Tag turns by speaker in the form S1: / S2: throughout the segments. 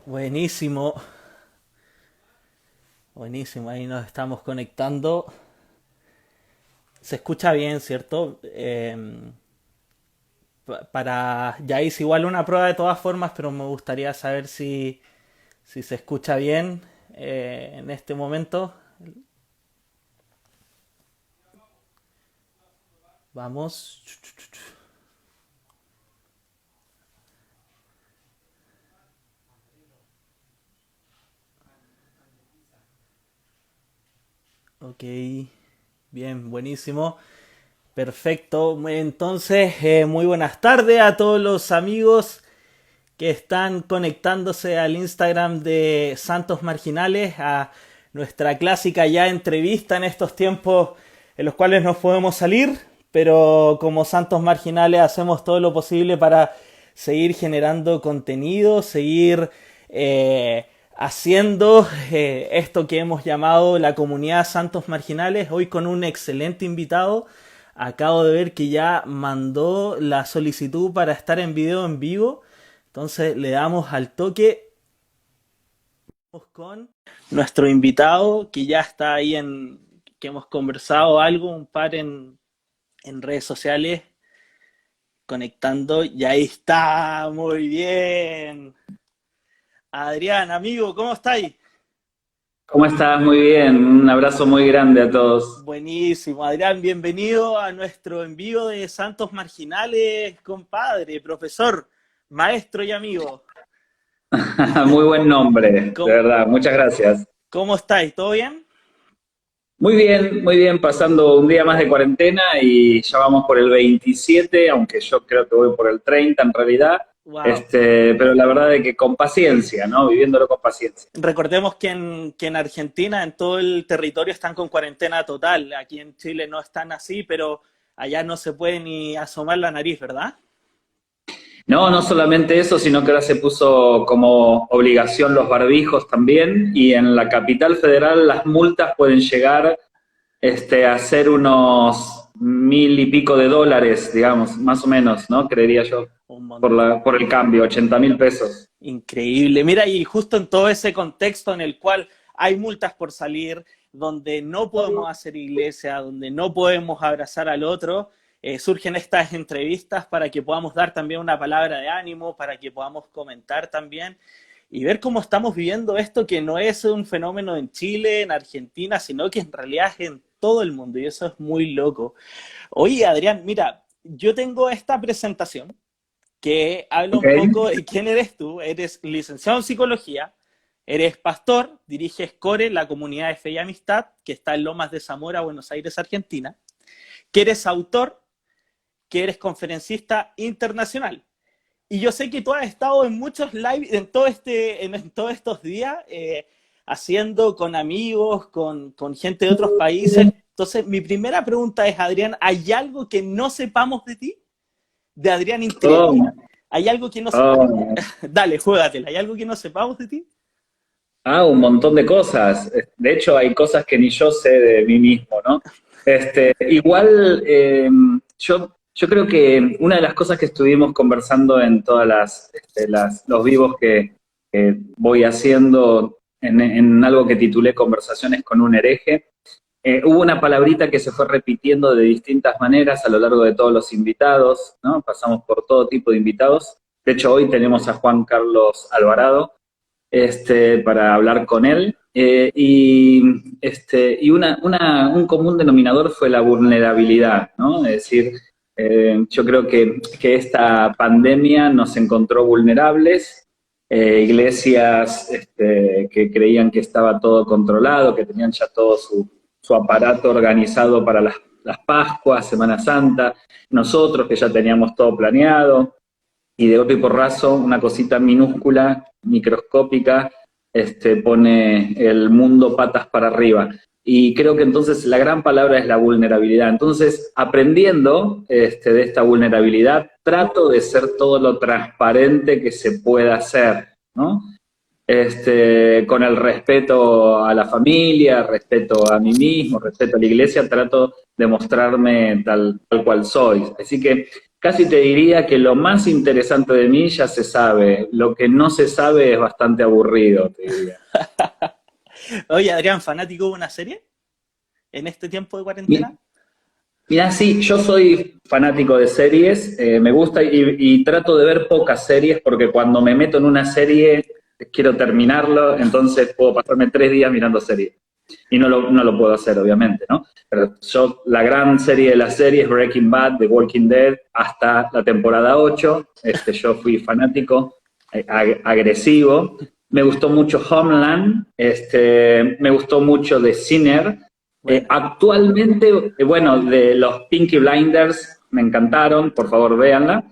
S1: Buenísimo, buenísimo, ahí nos estamos conectando. Se escucha bien, ¿cierto? Ya hice igual una prueba de todas formas, pero me gustaría saber si se escucha bien en este momento. Vamos. Ok, bien, buenísimo. Perfecto. Entonces, muy buenas tardes a todos los amigos que están conectándose al Instagram de Santos Marginales, a nuestra clásica ya entrevista en estos tiempos en los cuales no podemos salir, pero como Santos Marginales hacemos todo lo posible para seguir generando contenido, seguir haciendo esto que hemos llamado la comunidad Santos Marginales, hoy con un excelente invitado. Acabo de ver que ya mandó la solicitud para estar en video en vivo. Entonces le damos al toque con nuestro invitado que ya está ahí que hemos conversado algo, un par en redes sociales, conectando, y ahí está, muy bien. Adrián, amigo, ¿cómo estáis?
S2: ¿Cómo estás? Muy bien. Un abrazo muy grande a todos.
S1: Buenísimo, Adrián, bienvenido a nuestro envío de Santos Marginales, compadre, profesor, maestro y amigo.
S2: Muy buen nombre, de
S1: ¿Cómo,
S2: verdad. Muchas gracias.
S1: cómo estáis? ¿Todo bien?
S2: Muy bien, pasando un día más de cuarentena y ya vamos por el 27, aunque yo creo que voy por el 30 en realidad.
S1: Wow.
S2: Pero la verdad es que con paciencia, ¿no? Viviéndolo con paciencia.
S1: Recordemos que en Argentina, en todo el territorio, están con cuarentena total. Aquí en Chile no están así, pero allá no se puede ni asomar la nariz, ¿verdad?
S2: No, no solamente eso, sino que ahora se puso como obligación los barbijos también y en la capital federal las multas pueden llegar a ser unos 1.000 y pico de dólares, digamos, más o menos, ¿no? Creería yo,
S1: Un
S2: por
S1: montón.
S2: por el cambio, 80.000 pesos.
S1: Increíble. Mira, y justo en todo ese contexto en el cual hay multas por salir, donde no podemos hacer iglesia, donde no podemos abrazar al otro, surgen estas entrevistas para que podamos dar también una palabra de ánimo, para que podamos comentar también y ver cómo estamos viviendo esto que no es un fenómeno en Chile, en Argentina, sino que en realidad es en todo el mundo y eso es muy loco. Oye, Adrián, mira, yo tengo esta presentación que habla
S2: ¿Ok?
S1: un poco de quién eres tú. Eres licenciado en psicología, eres pastor, diriges CORE, la comunidad de fe y amistad, que está en Lomas de Zamora, Buenos Aires, Argentina, que eres autor, que eres conferencista internacional. Y yo sé que tú has estado en muchos live en todos estos días, haciendo con amigos, con gente de otros países. Entonces, mi primera pregunta es, Adrián, ¿hay algo que no sepamos de ti? De Adrián Intrieri.
S2: Oh,
S1: ¿Hay algo que no sepamos?
S2: oh.
S1: Dale, juégatela. ¿Hay algo que no sepamos de ti?
S2: Un montón de cosas. De hecho, hay cosas que ni yo sé de mí mismo, ¿no? Igual, yo creo que una de las cosas que estuvimos conversando en todas los vivos que voy haciendo en algo que titulé Conversaciones con un hereje, hubo una palabrita que se fue repitiendo de distintas maneras a lo largo de todos los invitados, ¿no? Pasamos por todo tipo de invitados. De hecho, hoy tenemos a Juan Carlos Alvarado, para hablar con él. Un común denominador fue la vulnerabilidad, ¿no? Es decir, yo creo que esta pandemia nos encontró vulnerables, iglesias que creían que estaba todo controlado, que tenían ya todo su aparato organizado para las Pascuas, Semana Santa, nosotros que ya teníamos todo planeado, y de golpe y porrazo, una cosita minúscula, microscópica, pone el mundo patas para arriba. Y creo que entonces la gran palabra es la vulnerabilidad. Entonces, aprendiendo de esta vulnerabilidad, trato de ser todo lo transparente que se pueda hacer, ¿no? Con el respeto a la familia, respeto a mí mismo, respeto a la iglesia, trato de mostrarme tal cual soy. Así que casi te diría que lo más interesante de mí ya se sabe, lo que no se sabe es bastante aburrido, te diría.
S1: Oye, Adrián, ¿fanático de una serie en este tiempo de
S2: Mi-
S1: cuarentena?
S2: Mira, sí, yo soy fanático de series, me gusta y trato de ver pocas series porque cuando me meto en una serie quiero terminarlo, entonces puedo pasarme 3 días mirando series. Y no lo puedo hacer, obviamente, ¿no? Pero yo, la gran serie de las series, Breaking Bad, The Walking Dead, hasta la temporada 8, yo fui fanático, agresivo. Me gustó mucho Homeland, me gustó mucho The Sinner.
S1: Bueno,
S2: Actualmente, bueno, de los Peaky Blinders me encantaron, por favor véanla.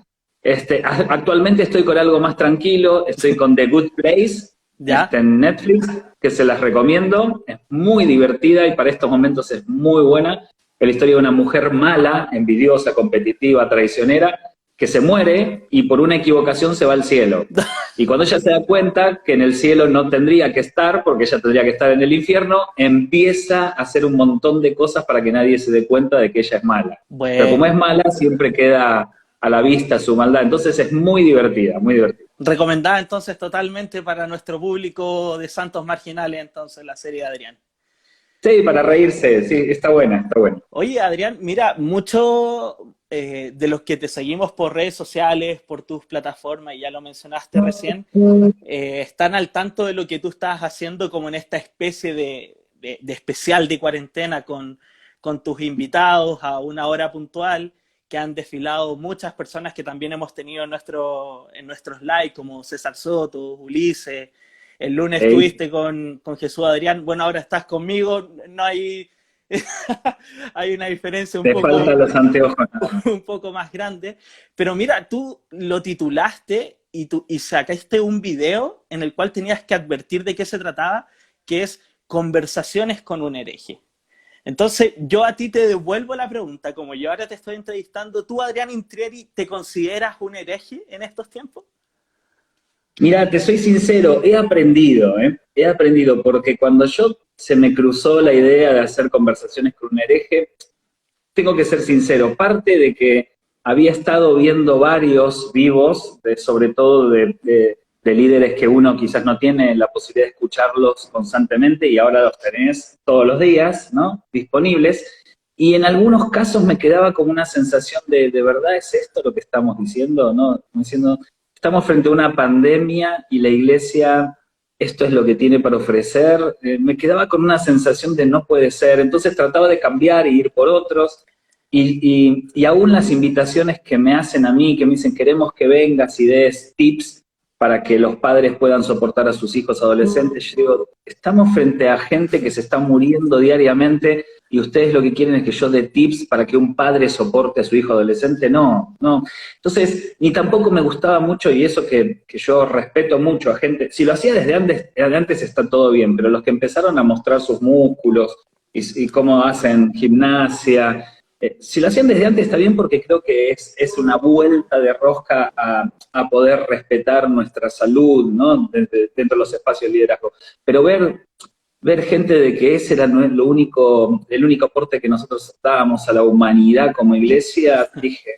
S2: Actualmente estoy con algo más tranquilo, estoy con The Good Place,
S1: ¿ya?
S2: en Netflix, que se las recomiendo, es muy divertida y para estos momentos es muy buena. Es la historia de una mujer mala, envidiosa, competitiva, traicionera, que se muere y por una equivocación se va al cielo. Y cuando ella se da cuenta que en el cielo no tendría que estar, porque ella tendría que estar en el infierno, empieza a hacer un montón de cosas para que nadie se dé cuenta de que ella es mala. Pero como es
S1: Bueno.
S2: mala, siempre queda a la vista su maldad. Entonces es muy divertida, muy divertida.
S1: Recomendada entonces totalmente para nuestro público de Santos Marginales, entonces, la serie de Adrián.
S2: Sí, para reírse, sí, está buena, está buena.
S1: Oye, Adrián, mira, muchos de los que te seguimos por redes sociales, por tus plataformas, y ya lo mencionaste recién, están al tanto de lo que tú estás haciendo como en esta especie de especial de cuarentena con tus invitados a una hora puntual, que han desfilado muchas personas que también hemos tenido en nuestros likes, como César Soto, Ulises. El lunes
S2: Ey,
S1: estuviste con Jesús Adrián, bueno, ahora estás conmigo, no hay, hay una diferencia
S2: te faltan los anteojos nada más.
S1: un poco más grande, pero mira, tú lo titulaste y sacaste un video en el cual tenías que advertir de qué se trataba, que es Conversaciones con un hereje. Entonces, yo a ti te devuelvo la pregunta, como yo ahora te estoy entrevistando, ¿tú, Adrián Intrieri, te consideras un hereje en estos tiempos?
S2: Mira, te soy sincero, he aprendido, ¿eh? He aprendido, porque cuando se me cruzó la idea de hacer conversaciones con un hereje, tengo que ser sincero, parte de que había estado viendo varios vivos, sobre todo de líderes que uno quizás no tiene la posibilidad de escucharlos constantemente y ahora los tenés todos los días, ¿no? Disponibles. Y en algunos casos me quedaba como una sensación ¿de verdad es esto lo que estamos diciendo? ¿No? Como diciendo, estamos frente a una pandemia y la iglesia esto es lo que tiene para ofrecer. Me quedaba con una sensación de no puede ser. Entonces trataba de cambiar y ir por otros. Y aún las invitaciones que me hacen a mí, que me dicen queremos que vengas y des tips para que los padres puedan soportar a sus hijos adolescentes, yo digo, estamos frente a gente que se está muriendo diariamente y ustedes lo que quieren es que yo dé tips para que un padre soporte a su hijo adolescente. No, no. Entonces, ni tampoco me gustaba mucho, y eso que yo respeto mucho a gente, si lo hacía desde antes está todo bien, pero los que empezaron a mostrar sus músculos y cómo hacen gimnasia, si lo hacían desde antes está bien porque creo que es una vuelta de rosca a poder respetar nuestra salud, ¿no? Dentro de los espacios de liderazgo. Pero ver gente de que ese era el único aporte que nosotros dábamos a la humanidad como iglesia, dije,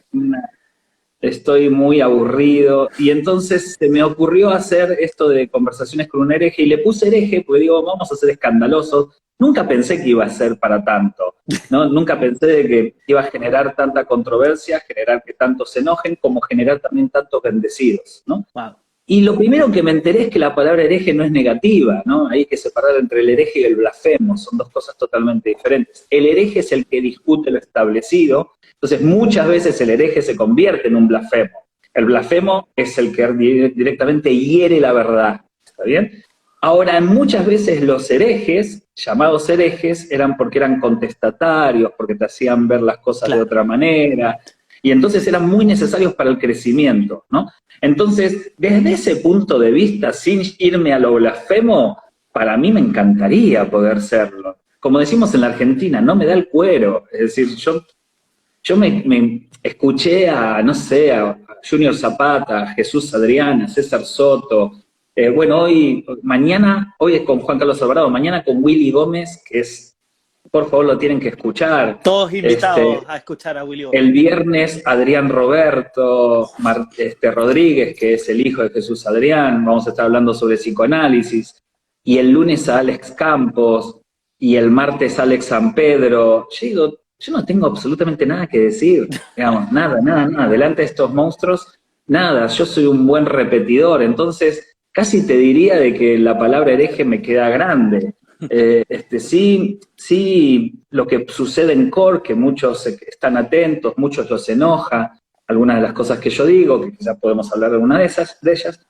S2: estoy muy aburrido. Y entonces se me ocurrió hacer esto de conversaciones con un hereje, y le puse hereje porque digo, vamos a ser escandalosos. Nunca pensé que iba a ser para tanto, ¿no? Nunca pensé de que iba a generar tanta controversia, generar que tantos se enojen, como generar también tantos bendecidos, ¿no?
S1: Wow.
S2: Y lo primero que me enteré es que la palabra hereje no es negativa, ¿no? Hay que separar entre el hereje y el blasfemo, son dos cosas totalmente diferentes. El hereje es el que discute lo establecido, entonces muchas veces el hereje se convierte en un blasfemo. El blasfemo es el que directamente hiere la verdad, ¿está bien? Ahora, muchas veces los herejes, llamados herejes, eran porque eran contestatarios, porque te hacían ver las cosas de
S1: Claro.
S2: otra manera, y entonces eran muy necesarios para el crecimiento, ¿no? Entonces, desde ese punto de vista, sin irme a lo blasfemo, para mí me encantaría poder serlo. Como decimos en la Argentina, no me da el cuero. Es decir, yo me escuché no sé, a Junior Zapata, a Jesús Adrián, a César Soto. Bueno, hoy es con Juan Carlos Alvarado, mañana con Willy Gómez, que es por favor lo tienen que escuchar.
S1: Todos invitados a escuchar a Willy Bob.
S2: El viernes Adrián Roberto Rodríguez, que es el hijo de Jesús Adrián, vamos a estar hablando sobre psicoanálisis, y el lunes a Alex Campos, y el martes Alex San Pedro. Yo digo, yo no tengo absolutamente nada que decir, digamos, nada, delante de estos monstruos, nada, yo soy un buen repetidor, entonces casi te diría de que la palabra hereje me queda grande. Sí, lo que sucede en CORE, que muchos están atentos, muchos los enoja, algunas de las cosas que yo digo, que quizás podemos hablar de alguna de ellas,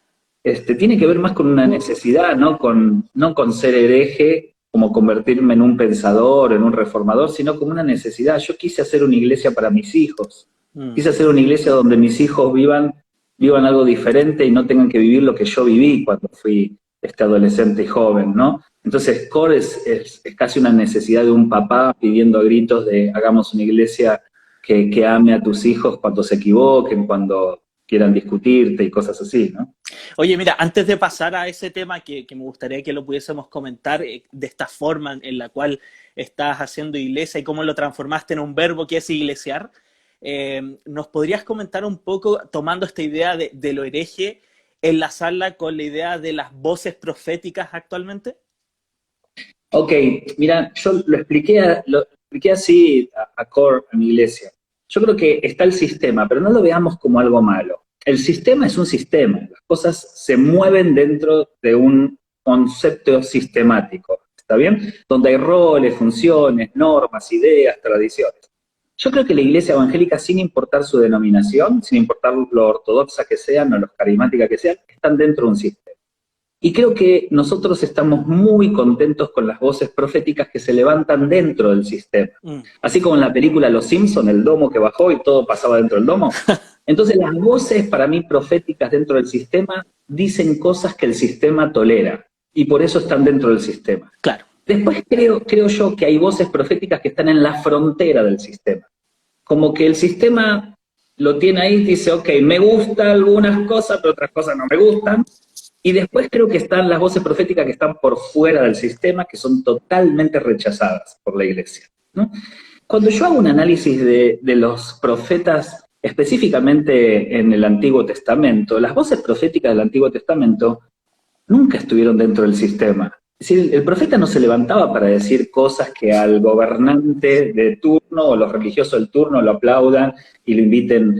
S2: tiene que ver más con una necesidad, no con ser hereje, como convertirme en un pensador, en un reformador, sino como una necesidad. Yo quise hacer una iglesia para mis hijos, quise hacer una iglesia donde mis hijos vivan algo diferente y no tengan que vivir lo que yo viví cuando fui adolescente y joven, ¿no? Entonces, CORE es casi una necesidad de un papá pidiendo a gritos de hagamos una iglesia que ame a tus hijos cuando se equivoquen, cuando quieran discutirte y cosas así, ¿no?
S1: Oye, mira, antes de pasar a ese tema que me gustaría que lo pudiésemos comentar de esta forma en la cual estás haciendo iglesia y cómo lo transformaste en un verbo que es iglesiar, ¿nos podrías comentar un poco, tomando esta idea de lo hereje, enlazarla con la idea de las voces proféticas actualmente?
S2: Ok, mira, yo lo expliqué así a CORE, a mi iglesia. Yo creo que está el sistema, pero no lo veamos como algo malo. El sistema es un sistema, las cosas se mueven dentro de un concepto sistemático, ¿está bien? Donde hay roles, funciones, normas, ideas, tradiciones. Yo creo que la iglesia evangélica, sin importar su denominación, sin importar lo ortodoxa que sean o lo carismática que sean, están dentro de un sistema. Y creo que nosotros estamos muy contentos con las voces proféticas que se levantan dentro del sistema. Así como en la película Los Simpson, el domo que bajó y todo pasaba dentro del domo. Entonces las voces para mí proféticas dentro del sistema dicen cosas que el sistema tolera. Y por eso están dentro del sistema.
S1: Claro.
S2: Después creo yo que hay voces proféticas que están en la frontera del sistema. Como que el sistema lo tiene ahí y dice, ok, me gustan algunas cosas, pero otras cosas no me gustan. Y después creo que están las voces proféticas que están por fuera del sistema, que son totalmente rechazadas por la iglesia, ¿no? Cuando yo hago un análisis de los profetas, específicamente en el Antiguo Testamento, las voces proféticas del Antiguo Testamento nunca estuvieron dentro del sistema. Es decir, el profeta no se levantaba para decir cosas que al gobernante de turno o los religiosos del turno lo aplaudan y lo inviten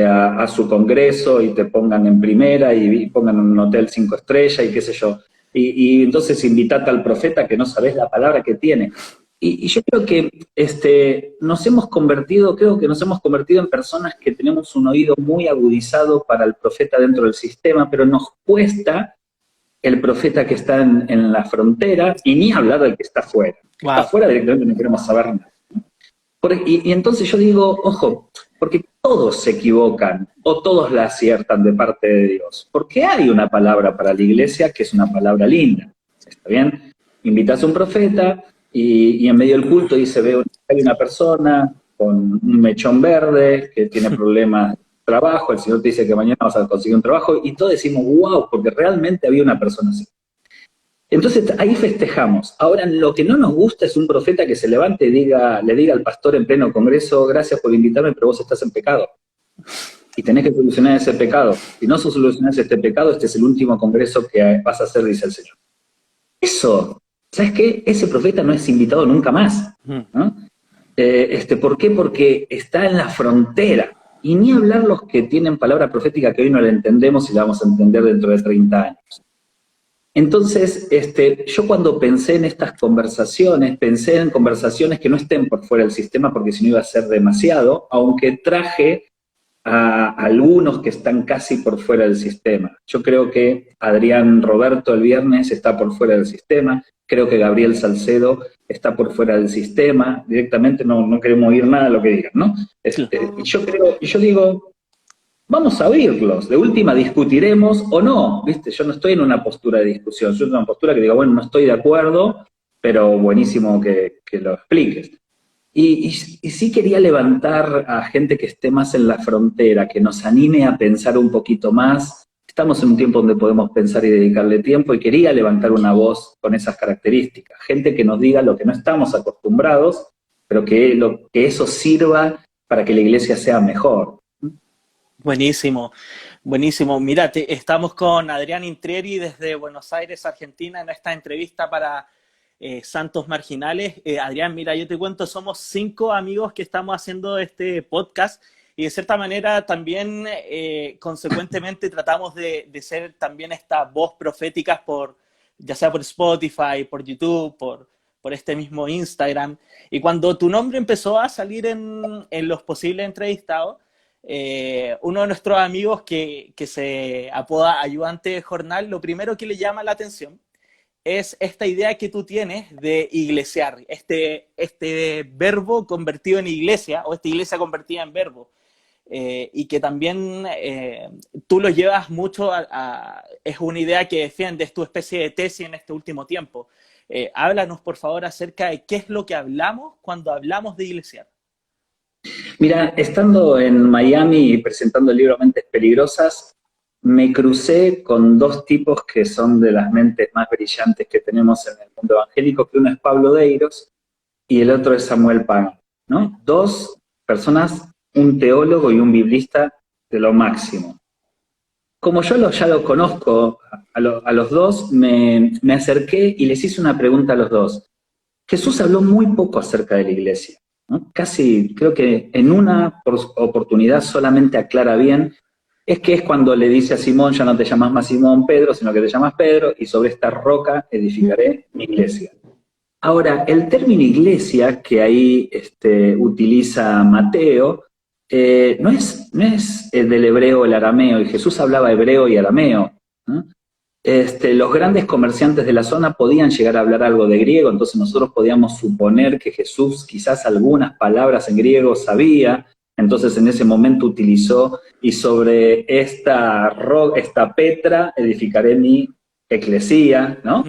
S2: a su congreso y te pongan en primera y pongan en un hotel 5 estrellas y qué sé yo. Y entonces invitate al profeta que no sabes la palabra que tiene. Y yo creo que nos hemos convertido en personas que tenemos un oído muy agudizado para el profeta dentro del sistema, pero nos cuesta el profeta que está en la frontera, y ni hablar del que está afuera.
S1: Wow.
S2: Está afuera directamente no queremos saber nada. Y entonces yo digo, ojo, porque todos se equivocan, o todos la aciertan de parte de Dios. Porque hay una palabra para la iglesia que es una palabra linda. ¿Está bien? Invitas a un profeta, y en medio del culto dice, hay una persona con un mechón verde que tiene problemas trabajo, el Señor te dice que mañana vas a conseguir un trabajo, y todos decimos, wow, porque realmente había una persona así. Entonces ahí festejamos. Ahora, lo que no nos gusta es un profeta que se levante y le diga al pastor en pleno congreso, gracias por invitarme, pero vos estás en pecado. Y tenés que solucionar ese pecado. Si no solucionás este pecado, este es el último congreso que vas a hacer, dice el Señor. Eso, ¿sabes qué? Ese profeta no es invitado nunca más, ¿no? ¿Por qué? Porque está en la frontera. Y ni hablar los que tienen palabra profética que hoy no la entendemos y la vamos a entender dentro de 30 años. Entonces, yo cuando pensé en estas conversaciones, pensé en conversaciones que no estén por fuera del sistema, porque si no iba a ser demasiado, aunque traje a algunos que están casi por fuera del sistema. Yo creo que Adrián Roberto el viernes está por fuera del sistema, creo que Gabriel Salcedo está por fuera del sistema, directamente no queremos oír nada de lo que digan, ¿no? Yo digo, vamos a oírlos, de última discutiremos o no, ¿viste? Yo no estoy en una postura de discusión, yo estoy en una postura que digo, bueno, no estoy de acuerdo, pero buenísimo que lo expliques. Y sí quería levantar a gente que esté más en la frontera, que nos anime a pensar un poquito más estamos en un tiempo donde podemos pensar y dedicarle tiempo, y quería levantar una voz con esas características. Gente que nos diga lo que no estamos acostumbrados, pero que eso sirva para que la iglesia sea mejor.
S1: Buenísimo, buenísimo. Mira, estamos con Adrián Intrieri desde Buenos Aires, Argentina, en esta entrevista para Santos Marginales. Adrián, mira, yo te cuento, somos 5 amigos que estamos haciendo este podcast y de cierta manera también, consecuentemente, tratamos de ser también esta voz profética ya sea por Spotify, por YouTube, por este mismo Instagram. Y cuando tu nombre empezó a salir en los posibles entrevistados, uno de nuestros amigos que se apoda Ayudante Jornal, lo primero que le llama la atención es esta idea que tú tienes de iglesiar, este verbo convertido en iglesia, o esta iglesia convertida en verbo, y que también tú lo llevas mucho es una idea que defiendes, tu especie de tesis en este último tiempo. Háblanos, por favor, acerca de qué es lo que hablamos cuando hablamos de iglesiar.
S2: Mira, estando en Miami y presentando el libro Mentes Peligrosas, me crucé con 2 tipos que son de las mentes más brillantes que tenemos en el mundo evangélico, que uno es Pablo Deiros y el otro es Samuel Pagan, ¿no? 2 personas, un teólogo y un biblista de lo máximo. Como yo ya lo conozco a los 2, me acerqué y les hice una pregunta a los 2. Jesús habló muy poco acerca de la iglesia, ¿no? Casi, creo que en una oportunidad solamente aclara bien, es cuando le dice a Simón, ya no te llamas más Simón Pedro, sino que te llamas Pedro, y sobre esta roca edificaré mi iglesia. Ahora, el término iglesia que ahí utiliza Mateo, no es del hebreo o el arameo, y Jesús hablaba hebreo y arameo, ¿no? Los grandes comerciantes de la zona podían llegar a hablar algo de griego, entonces nosotros podíamos suponer que Jesús quizás algunas palabras en griego sabía, entonces en ese momento utilizó, y sobre esta Petra edificaré mi eclesía, ¿no?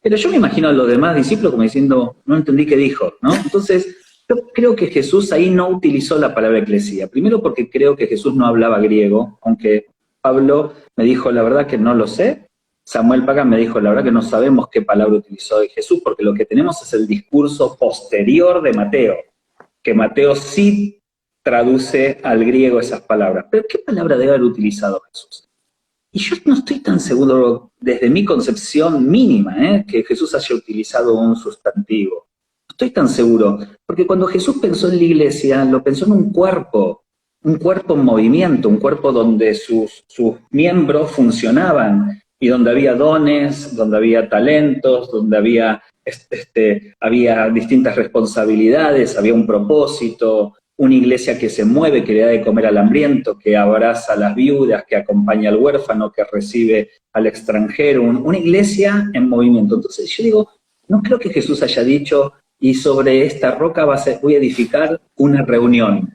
S2: Pero yo me imagino a los demás discípulos como diciendo, no entendí qué dijo, ¿no? Entonces, yo creo que Jesús ahí no utilizó la palabra eclesía. Primero porque creo que Jesús no hablaba griego, aunque Pablo me dijo, la verdad que no lo sé. Samuel Pagan me dijo, la verdad que no sabemos qué palabra utilizó de Jesús, porque lo que tenemos es el discurso posterior de Mateo, que Mateo sí traduce al griego esas palabras. Pero ¿qué palabra debe haber utilizado Jesús? Y yo no estoy tan seguro, desde mi concepción mínima, que Jesús haya utilizado un sustantivo. No estoy tan seguro, porque cuando Jesús pensó en la iglesia, lo pensó en un cuerpo en movimiento, un cuerpo donde sus miembros funcionaban, y donde había dones, donde había talentos, donde había distintas responsabilidades, había un propósito, una iglesia que se mueve, que le da de comer al hambriento, que abraza a las viudas, que acompaña al huérfano, que recibe al extranjero, una iglesia en movimiento. Entonces yo digo, no creo que Jesús haya dicho, y sobre esta roca voy a edificar una reunión,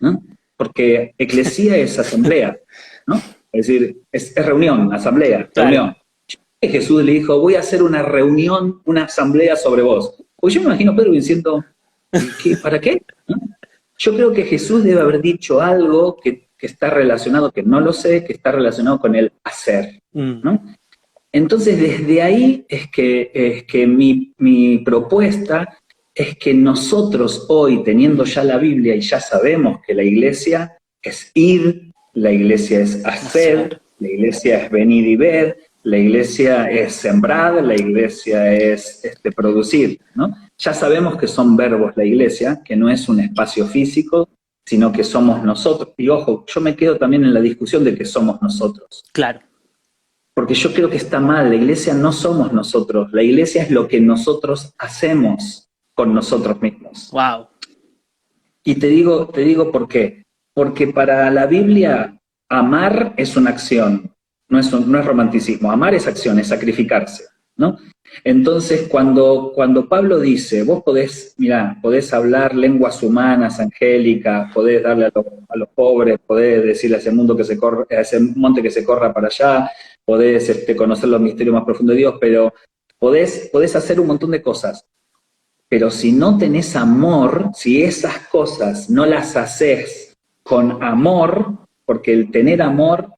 S2: ¿no? Porque eclesía es asamblea, ¿no? Es decir, es reunión, asamblea, reunión. Claro. Jesús le dijo, voy a hacer una reunión, una asamblea sobre vos. Pues yo me imagino a Pedro diciendo, ¿para qué? ¿No? Yo creo que Jesús debe haber dicho algo que está relacionado, que no lo sé, que está relacionado con el hacer, ¿no? Entonces, desde ahí es que mi propuesta es que nosotros hoy, teniendo ya la Biblia y ya sabemos que la iglesia es ir, la iglesia es hacer, la iglesia es venir y ver, la iglesia es sembrar, la iglesia es producir, ¿no? Ya sabemos que son verbos la iglesia, que no es un espacio físico, sino que somos nosotros. Y ojo, yo me quedo también en la discusión de que somos nosotros.
S1: Claro.
S2: Porque yo creo que está mal, la iglesia no somos nosotros, la iglesia es lo que nosotros hacemos con nosotros mismos.
S1: Wow.
S2: Y te digo por qué. Porque para la Biblia, amar es una acción, no es romanticismo. Amar es acción, es sacrificarse, ¿no? Entonces, cuando Pablo dice, vos podés hablar lenguas humanas, angélicas, podés darle a los pobres, podés decirle a ese a ese monte que se corra para allá, podés conocer los misterios más profundos de Dios, pero podés hacer un montón de cosas. Pero si no tenés amor, si esas cosas no las haces con amor, porque el tener amor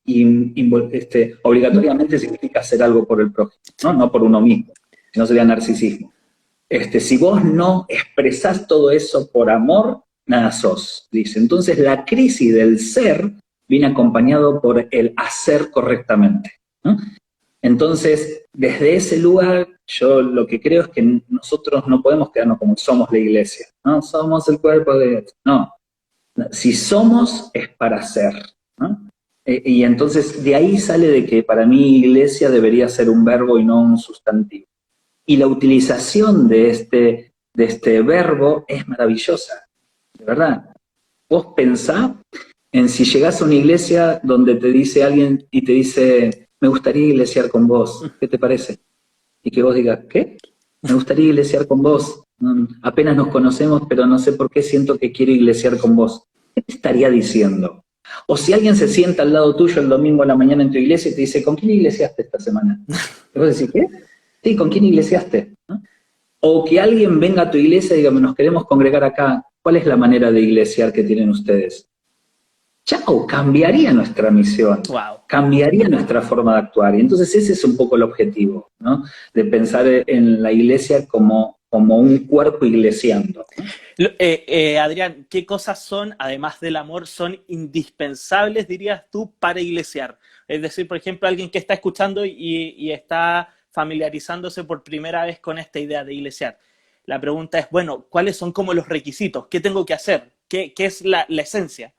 S2: obligatoriamente significa hacer algo por el prójimo, ¿no? No por uno mismo, si no sería narcisismo. Si vos no expresás todo eso por amor, nada sos, dice. Entonces la crisis del ser viene acompañado por el hacer correctamente, ¿no? Entonces, desde ese lugar, yo lo que creo es que nosotros no podemos quedarnos como somos la iglesia, ¿no? Somos el cuerpo de Dios. No, si somos es para ser, ¿no? Y entonces de ahí sale de que para mí iglesia debería ser un verbo y no un sustantivo. Y la utilización de este verbo es maravillosa, de verdad. Vos pensá en si llegás a una iglesia donde te dice alguien y te dice, me gustaría iglesiar con vos, ¿qué te parece? Y que vos digas, ¿qué? Me gustaría iglesiar con vos. Apenas nos conocemos, pero no sé por qué siento que quiero iglesiar con vos. ¿Qué te estaría diciendo? O si alguien se sienta al lado tuyo el domingo a la mañana en tu iglesia y te dice, ¿con quién iglesiaste esta semana? Y vos decís, ¿qué? Sí, ¿con quién iglesiaste? ¿No? O que alguien venga a tu iglesia y diga, nos queremos congregar acá, ¿cuál es la manera de iglesiar que tienen ustedes? Chao, cambiaría nuestra misión, cambiaría nuestra forma de actuar. Y entonces ese es un poco el objetivo, ¿no? De pensar en la iglesia como un cuerpo iglesiando.
S1: Adrián, ¿qué cosas son, además del amor, son indispensables, dirías tú, para iglesiar? Es decir, por ejemplo, alguien que está escuchando y está familiarizándose por primera vez con esta idea de iglesiar. La pregunta es, bueno, ¿cuáles son como los requisitos? ¿Qué tengo que hacer? ¿Qué es la esencia?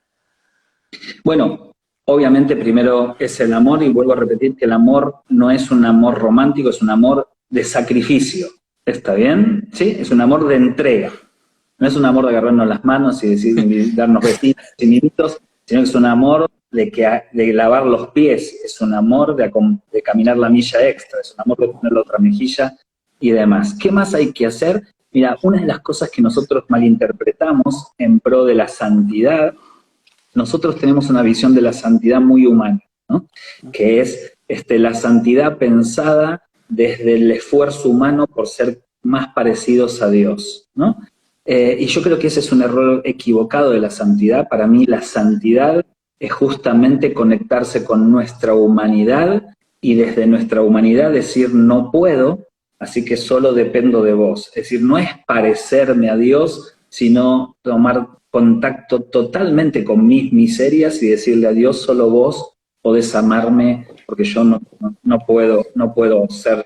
S2: Bueno, obviamente primero es el amor, y vuelvo a repetir que el amor no es un amor romántico, es un amor de sacrificio. ¿Está bien? ¿Sí? Es un amor de entrega. No es un amor de agarrarnos las manos y decir, darnos besitos y mimitos, sino que es un amor de lavar los pies, es un amor de caminar la milla extra, es un amor de poner la otra mejilla y demás. ¿Qué más hay que hacer? Mira, una de las cosas que nosotros malinterpretamos en pro de la santidad, nosotros tenemos una visión de la santidad muy humana, ¿no? Que es la santidad pensada desde el esfuerzo humano por ser más parecidos a Dios, ¿no? Y yo creo que ese es un error equivocado de la santidad. Para mí la santidad es justamente conectarse con nuestra humanidad y desde nuestra humanidad decir no puedo, así que solo dependo de vos. Es decir, no es parecerme a Dios, sino tomar contacto totalmente con mis miserias y decirle a Dios, solo vos podés amarme, porque yo no puedo ser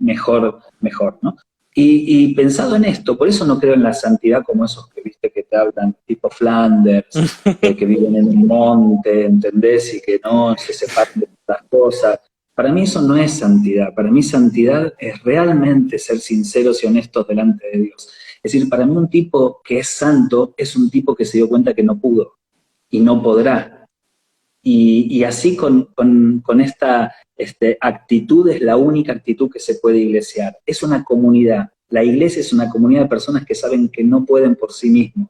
S2: mejor, ¿no? Y pensado en esto, por eso no creo en la santidad como esos que viste que te hablan, tipo Flanders, que viven en un monte, ¿entendés? Y que no se separan de las cosas. Para mí eso no es santidad. Para mí santidad es realmente ser sinceros y honestos delante de Dios. Es decir, para mí un tipo que es santo es un tipo que se dio cuenta que no pudo y no podrá. Y así con esta actitud es la única actitud que se puede iglesiar. Es una comunidad. La iglesia es una comunidad de personas que saben que no pueden por sí mismos,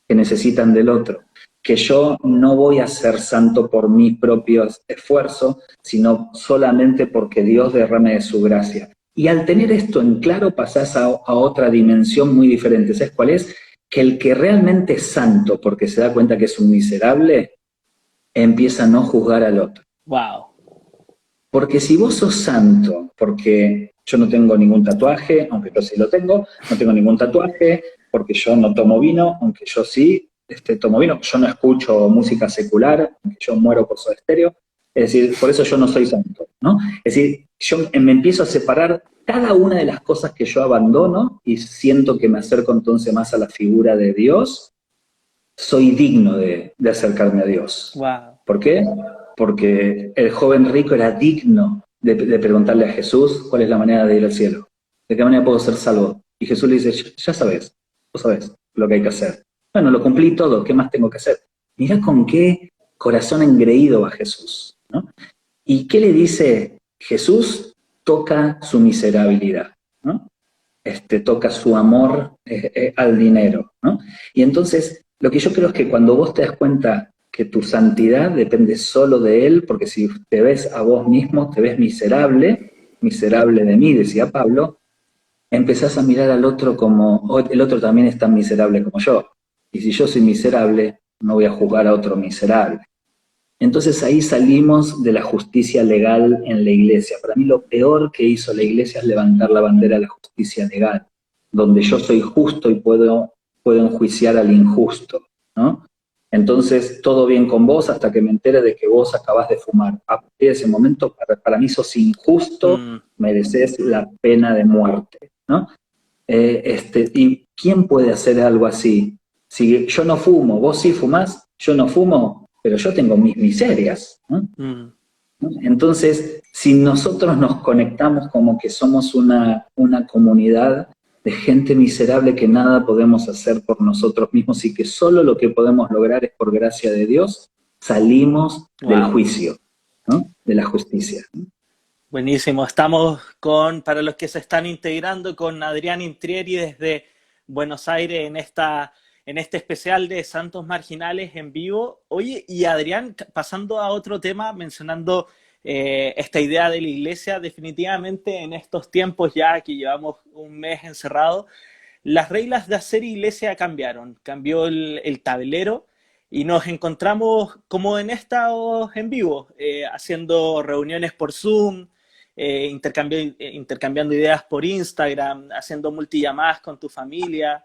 S2: que necesitan del otro. Que yo no voy a ser santo por mis propios esfuerzos, sino solamente porque Dios derrame de su gracia. Y al tener esto en claro pasás a otra dimensión muy diferente. ¿Sabes cuál es? Que el que realmente es santo porque se da cuenta que es un miserable, empieza a no juzgar al otro.
S1: Wow.
S2: Porque si vos sos santo, porque yo no tengo ningún tatuaje, aunque yo sí lo tengo, no tengo ningún tatuaje, porque yo no tomo vino, aunque yo sí tomo vino, yo no escucho música secular, aunque yo muero por Soda Stereo, es decir, por eso yo no soy santo, ¿no? Es decir, yo me empiezo a separar cada una de las cosas que yo abandono y siento que me acerco entonces más a la figura de Dios, soy digno de acercarme a Dios.
S1: Wow.
S2: ¿Por qué? Porque el joven rico era digno de preguntarle a Jesús cuál es la manera de ir al cielo. ¿De qué manera puedo ser salvo? Y Jesús le dice, ya sabes, vos sabés lo que hay que hacer. Bueno, lo cumplí todo, ¿qué más tengo que hacer? Mirá con qué corazón engreído va Jesús, ¿no? ¿Y qué le dice Jesús? Toca su miserabilidad, ¿no? Toca su amor al dinero, ¿no? Y entonces, lo que yo creo es que cuando vos te das cuenta que tu santidad depende solo de Él, porque si te ves a vos mismo, te ves miserable de mí, decía Pablo, empezás a mirar al otro como, el otro también es tan miserable como yo. Y si yo soy miserable, no voy a juzgar a otro miserable. Entonces ahí salimos de la justicia legal en la iglesia. Para mí lo peor que hizo la iglesia es levantar la bandera de la justicia legal, donde yo soy justo y puedo enjuiciar al injusto, ¿no? Entonces, todo bien con vos hasta que me entere de que vos acabás de fumar. A partir de ese momento, para mí sos injusto, mereces la pena de muerte, ¿no? ¿Y quién puede hacer algo así? Si yo no fumo, vos sí fumás, yo no fumo, pero yo tengo mis miserias, ¿no? Entonces, si nosotros nos conectamos como que somos una comunidad de gente miserable que nada podemos hacer por nosotros mismos y que solo lo que podemos lograr es por gracia de Dios, salimos del juicio, ¿no? De la justicia, ¿no?
S1: Buenísimo. Estamos para los que se están integrando, con Adrián Intrieri desde Buenos Aires en este especial de Santos Marginales en vivo. Oye, y Adrián, pasando a otro tema, mencionando esta idea de la iglesia, definitivamente en estos tiempos ya que llevamos un mes encerrados, las reglas de hacer iglesia cambiaron, cambió el tablero y nos encontramos como en estos en vivo, haciendo reuniones por Zoom, intercambiando ideas por Instagram, haciendo multillamadas con tu familia.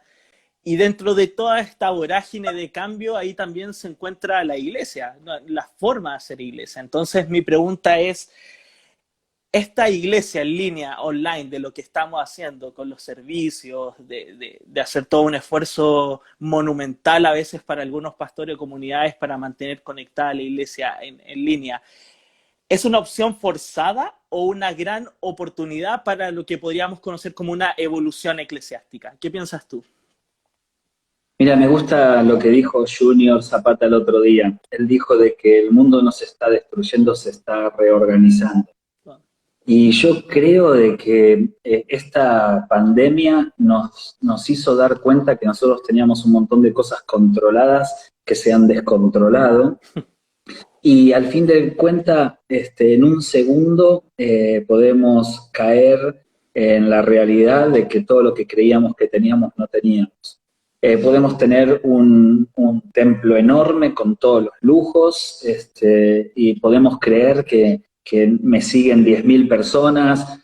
S1: Y dentro de toda esta vorágine de cambio, ahí también se encuentra la iglesia, la forma de hacer iglesia. Entonces mi pregunta es, esta iglesia en línea, online, de lo que estamos haciendo con los servicios, de hacer todo un esfuerzo monumental a veces para algunos pastores o comunidades para mantener conectada la iglesia en línea, ¿es una opción forzada o una gran oportunidad para lo que podríamos conocer como una evolución eclesiástica? ¿Qué piensas tú?
S2: Mira, me gusta lo que dijo Junior Zapata el otro día. Él dijo de que el mundo no se está destruyendo, se está reorganizando. Y yo creo de que esta pandemia nos hizo dar cuenta que nosotros teníamos un montón de cosas controladas que se han descontrolado. Y al fin de cuentas, en un segundo podemos caer en la realidad de que todo lo que creíamos que teníamos no teníamos. Podemos tener un templo enorme con todos los lujos, y podemos creer que me siguen 10.000 personas,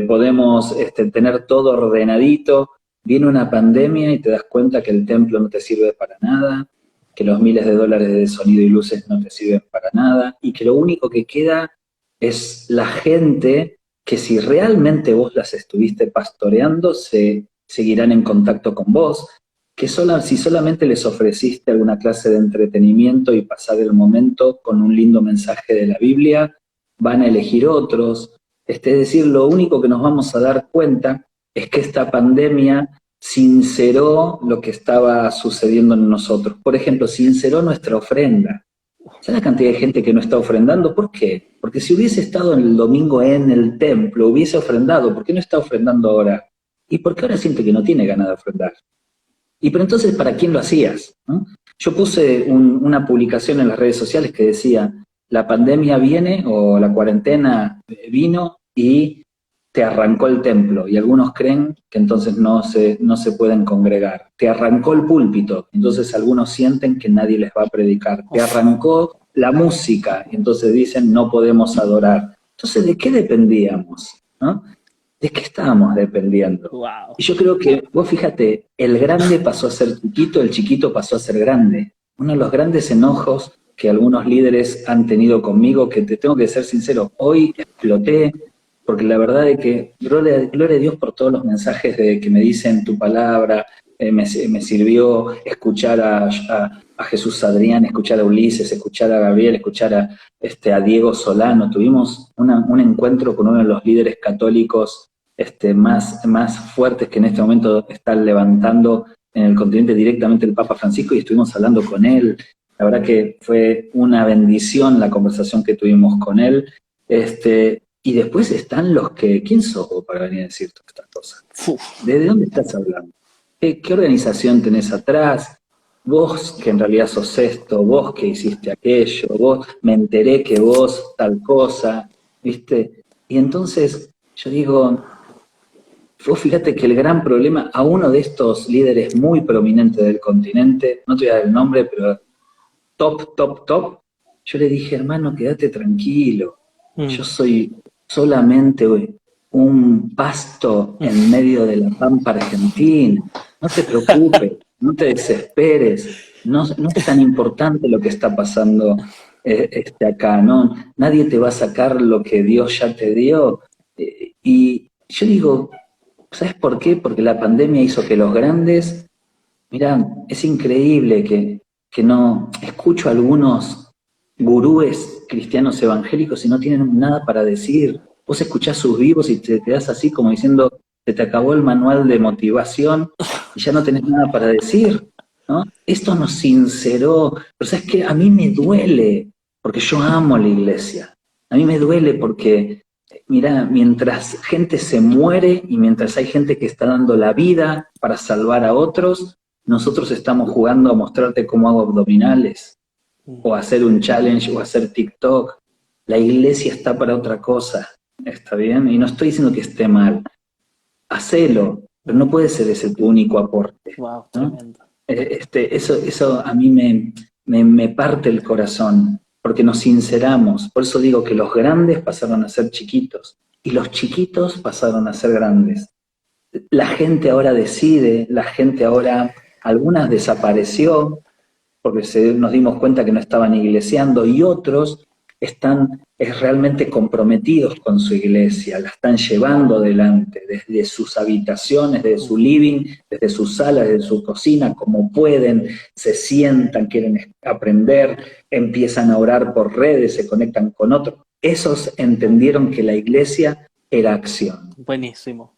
S2: podemos tener todo ordenadito. Viene una pandemia y te das cuenta que el templo no te sirve para nada, que los miles de dólares de sonido y luces no te sirven para nada, y que lo único que queda es la gente que, si realmente vos las estuviste pastoreando, se seguirán en contacto con vos, que si solamente les ofreciste alguna clase de entretenimiento y pasar el momento con un lindo mensaje de la Biblia, van a elegir otros. Es decir, lo único que nos vamos a dar cuenta es que esta pandemia sinceró lo que estaba sucediendo en nosotros. Por ejemplo, sinceró nuestra ofrenda. ¿Sabes la cantidad de gente que no está ofrendando? ¿Por qué? Porque si hubiese estado el domingo en el templo, hubiese ofrendado. ¿Por qué no está ofrendando ahora? Y porque ahora siente que no tiene ganas de ofrendar. Y pero entonces, ¿para quién lo hacías? ¿No? Yo puse una publicación en las redes sociales que decía, la pandemia viene, o la cuarentena vino y te arrancó el templo, y algunos creen que entonces no se pueden congregar. Te arrancó el púlpito, entonces algunos sienten que nadie les va a predicar. Te arrancó la música, entonces dicen no podemos adorar. Entonces, ¿de qué dependíamos? ¿No? ¿De qué estábamos dependiendo?
S1: Wow.
S2: Y yo creo que, vos fíjate, el grande pasó a ser chiquito, el chiquito pasó a ser grande. Uno de los grandes enojos que algunos líderes han tenido conmigo, que te tengo que ser sincero, hoy exploté, porque la verdad es que, gloria a Dios por todos los mensajes que me dicen tu palabra, me sirvió escuchar a Jesús Adrián, escuchar a Ulises, escuchar a Gabriel, escuchar a Diego Solano. Tuvimos un encuentro con uno de los líderes católicos más fuertes que en este momento están levantando en el continente directamente el Papa Francisco, y estuvimos hablando con él. La verdad que fue una bendición la conversación que tuvimos con él. Y después están los que, ¿quién sos vos para venir a decir todas estas cosas? ¿De dónde estás hablando? ¿Qué organización tenés atrás? Vos que en realidad sos esto, vos que hiciste aquello, vos, me enteré que vos tal cosa, ¿viste? Y entonces yo digo, vos fíjate que el gran problema a uno de estos líderes muy prominentes del continente, no te voy a dar el nombre, pero top, Yo le dije, hermano, quédate tranquilo,
S1: Mm.
S2: yo soy solamente un pasto en medio de la pampa argentina, no te preocupes, no te desesperes, no es tan importante lo que está pasando acá, ¿no? Nadie te va a sacar lo que Dios ya te dio. Y yo digo, ¿sabes por qué? Porque la pandemia hizo que los grandes, mirá, es increíble que no escucho a algunos gurúes cristianos evangélicos y no tienen nada para decir. Vos escuchás sus vivos y te quedás así como diciendo, se te acabó el manual de motivación y ya no tenés nada para decir, ¿no? Esto nos sinceró, pero ¿sabes qué? A mí me duele, porque yo amo la iglesia. A mí me duele porque, mirá, mientras gente se muere y mientras hay gente que está dando la vida para salvar a otros, nosotros estamos jugando a mostrarte cómo hago abdominales, o hacer un challenge, o hacer TikTok. La iglesia está para otra cosa, ¿está bien? Y no estoy diciendo que esté mal. Hacelo, pero no puede ser ese tu único aporte,
S1: Wow,
S2: ¿no?
S1: tremendo.
S2: Eso a mí me parte el corazón, porque nos sinceramos. Por eso digo que los grandes pasaron a ser chiquitos, y los chiquitos pasaron a ser grandes. La gente ahora decide, la gente ahora, algunas desapareció, porque nos dimos cuenta que no estaban iglesiando, y otros están realmente comprometidos con su iglesia, la están llevando adelante, desde sus habitaciones, desde su living, desde su sala, desde su cocina, como pueden, se sientan, quieren aprender, empiezan a orar por redes, se conectan con otros. Esos entendieron que la iglesia era acción.
S1: Buenísimo.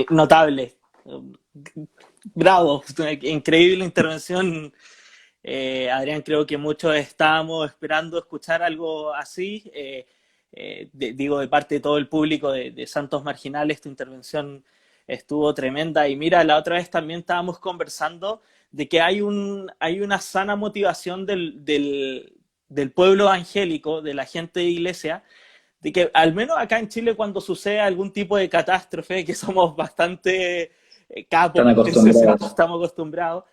S1: Notable. Bravo. Increíble intervención. Adrián, creo que muchos estábamos esperando escuchar algo así. Digo, de parte de todo el público de Santos Marginales, tu intervención estuvo tremenda. Y mira, la otra vez también estábamos conversando de que hay una sana motivación del pueblo evangélico, de la gente de iglesia, de que al menos acá en Chile cuando sucede algún tipo de catástrofe, que somos bastante capos,
S2: Están acostumbrados.
S1: estamos acostumbrados,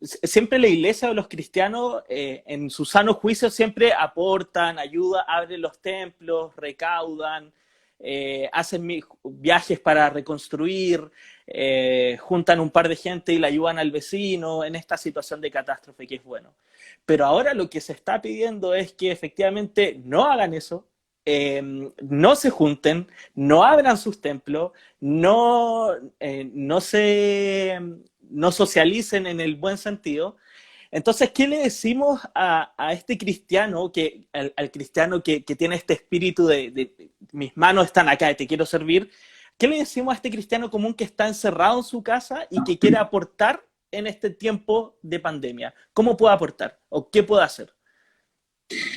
S1: siempre la iglesia o los cristianos en su sano juicio siempre aportan, ayudan, abren los templos, recaudan, hacen viajes para reconstruir, juntan un par de gente y le ayudan al vecino en esta situación de catástrofe, que es bueno. Pero ahora lo que se está pidiendo es que efectivamente no hagan eso, no se junten, no abran sus templos, no socialicen en el buen sentido. Entonces, ¿qué le decimos a este cristiano, al cristiano que tiene este espíritu de mis manos están acá y te quiero servir? ¿Qué le decimos a este cristiano común que está encerrado en su casa y que quiere aportar en este tiempo de pandemia? ¿Cómo puede aportar? ¿O qué puede hacer?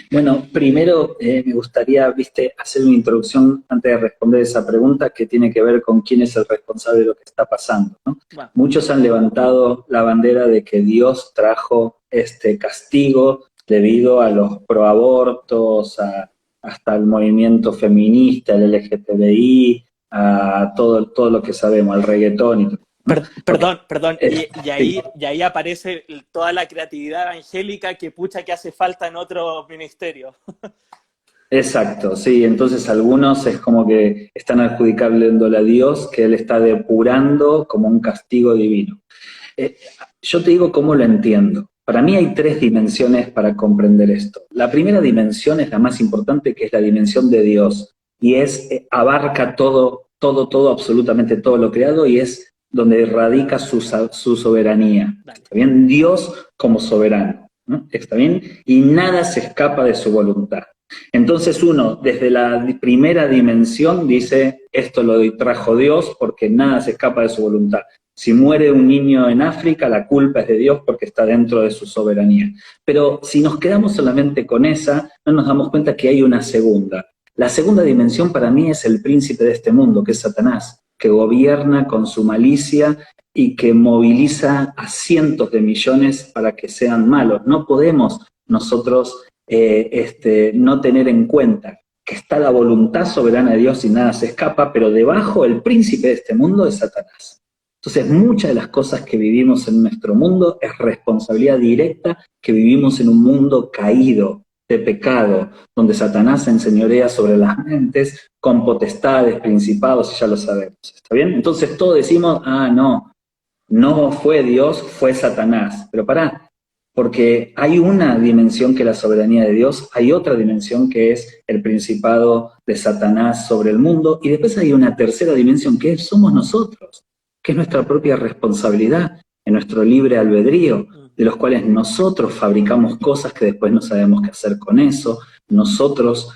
S2: Bueno, primero me gustaría, hacer una introducción antes de responder esa pregunta que tiene que ver con quién es el responsable de lo que está pasando, ¿no?
S1: Bueno.
S2: Muchos han levantado la bandera de que Dios trajo este castigo debido a los proabortos, hasta el movimiento feminista, el LGTBI, a todo lo que sabemos, al reggaetón y todo.
S1: Perdón, y ahí aparece toda la creatividad evangélica que hace falta en otros ministerios.
S2: Exacto, sí, entonces algunos es como que están adjudicándole a Dios que Él está depurando como un castigo divino. Yo te digo cómo lo entiendo. Para mí hay 3 dimensiones para comprender esto. La primera dimensión es la más importante, que es la dimensión de Dios, y abarca todo, absolutamente todo lo creado, y es donde radica su soberanía. ¿Está bien? Dios como soberano, ¿no? ¿Está bien? Y nada se escapa de su voluntad. Entonces uno, desde la primera dimensión, dice, esto lo trajo Dios porque nada se escapa de su voluntad. Si muere un niño en África, la culpa es de Dios porque está dentro de su soberanía. Pero si nos quedamos solamente con esa, no nos damos cuenta que hay una segunda. La segunda dimensión para mí es el príncipe de este mundo, que es Satanás, que gobierna con su malicia y que moviliza a cientos de millones para que sean malos. No podemos nosotros no tener en cuenta que está la voluntad soberana de Dios y nada se escapa, pero debajo el príncipe de este mundo es Satanás. Entonces, muchas de las cosas que vivimos en nuestro mundo es responsabilidad directa que vivimos en un mundo caído, de pecado, donde Satanás enseñorea sobre las mentes con potestades, principados, y ya lo sabemos. ¿Está bien? Entonces todos decimos, no fue Dios, fue Satanás. Pero pará, porque hay una dimensión que es la soberanía de Dios, hay otra dimensión que es el principado de Satanás sobre el mundo, y después hay una tercera dimensión que somos nosotros, que es nuestra propia responsabilidad, en nuestro libre albedrío, de los cuales nosotros fabricamos cosas que después no sabemos qué hacer con eso, nosotros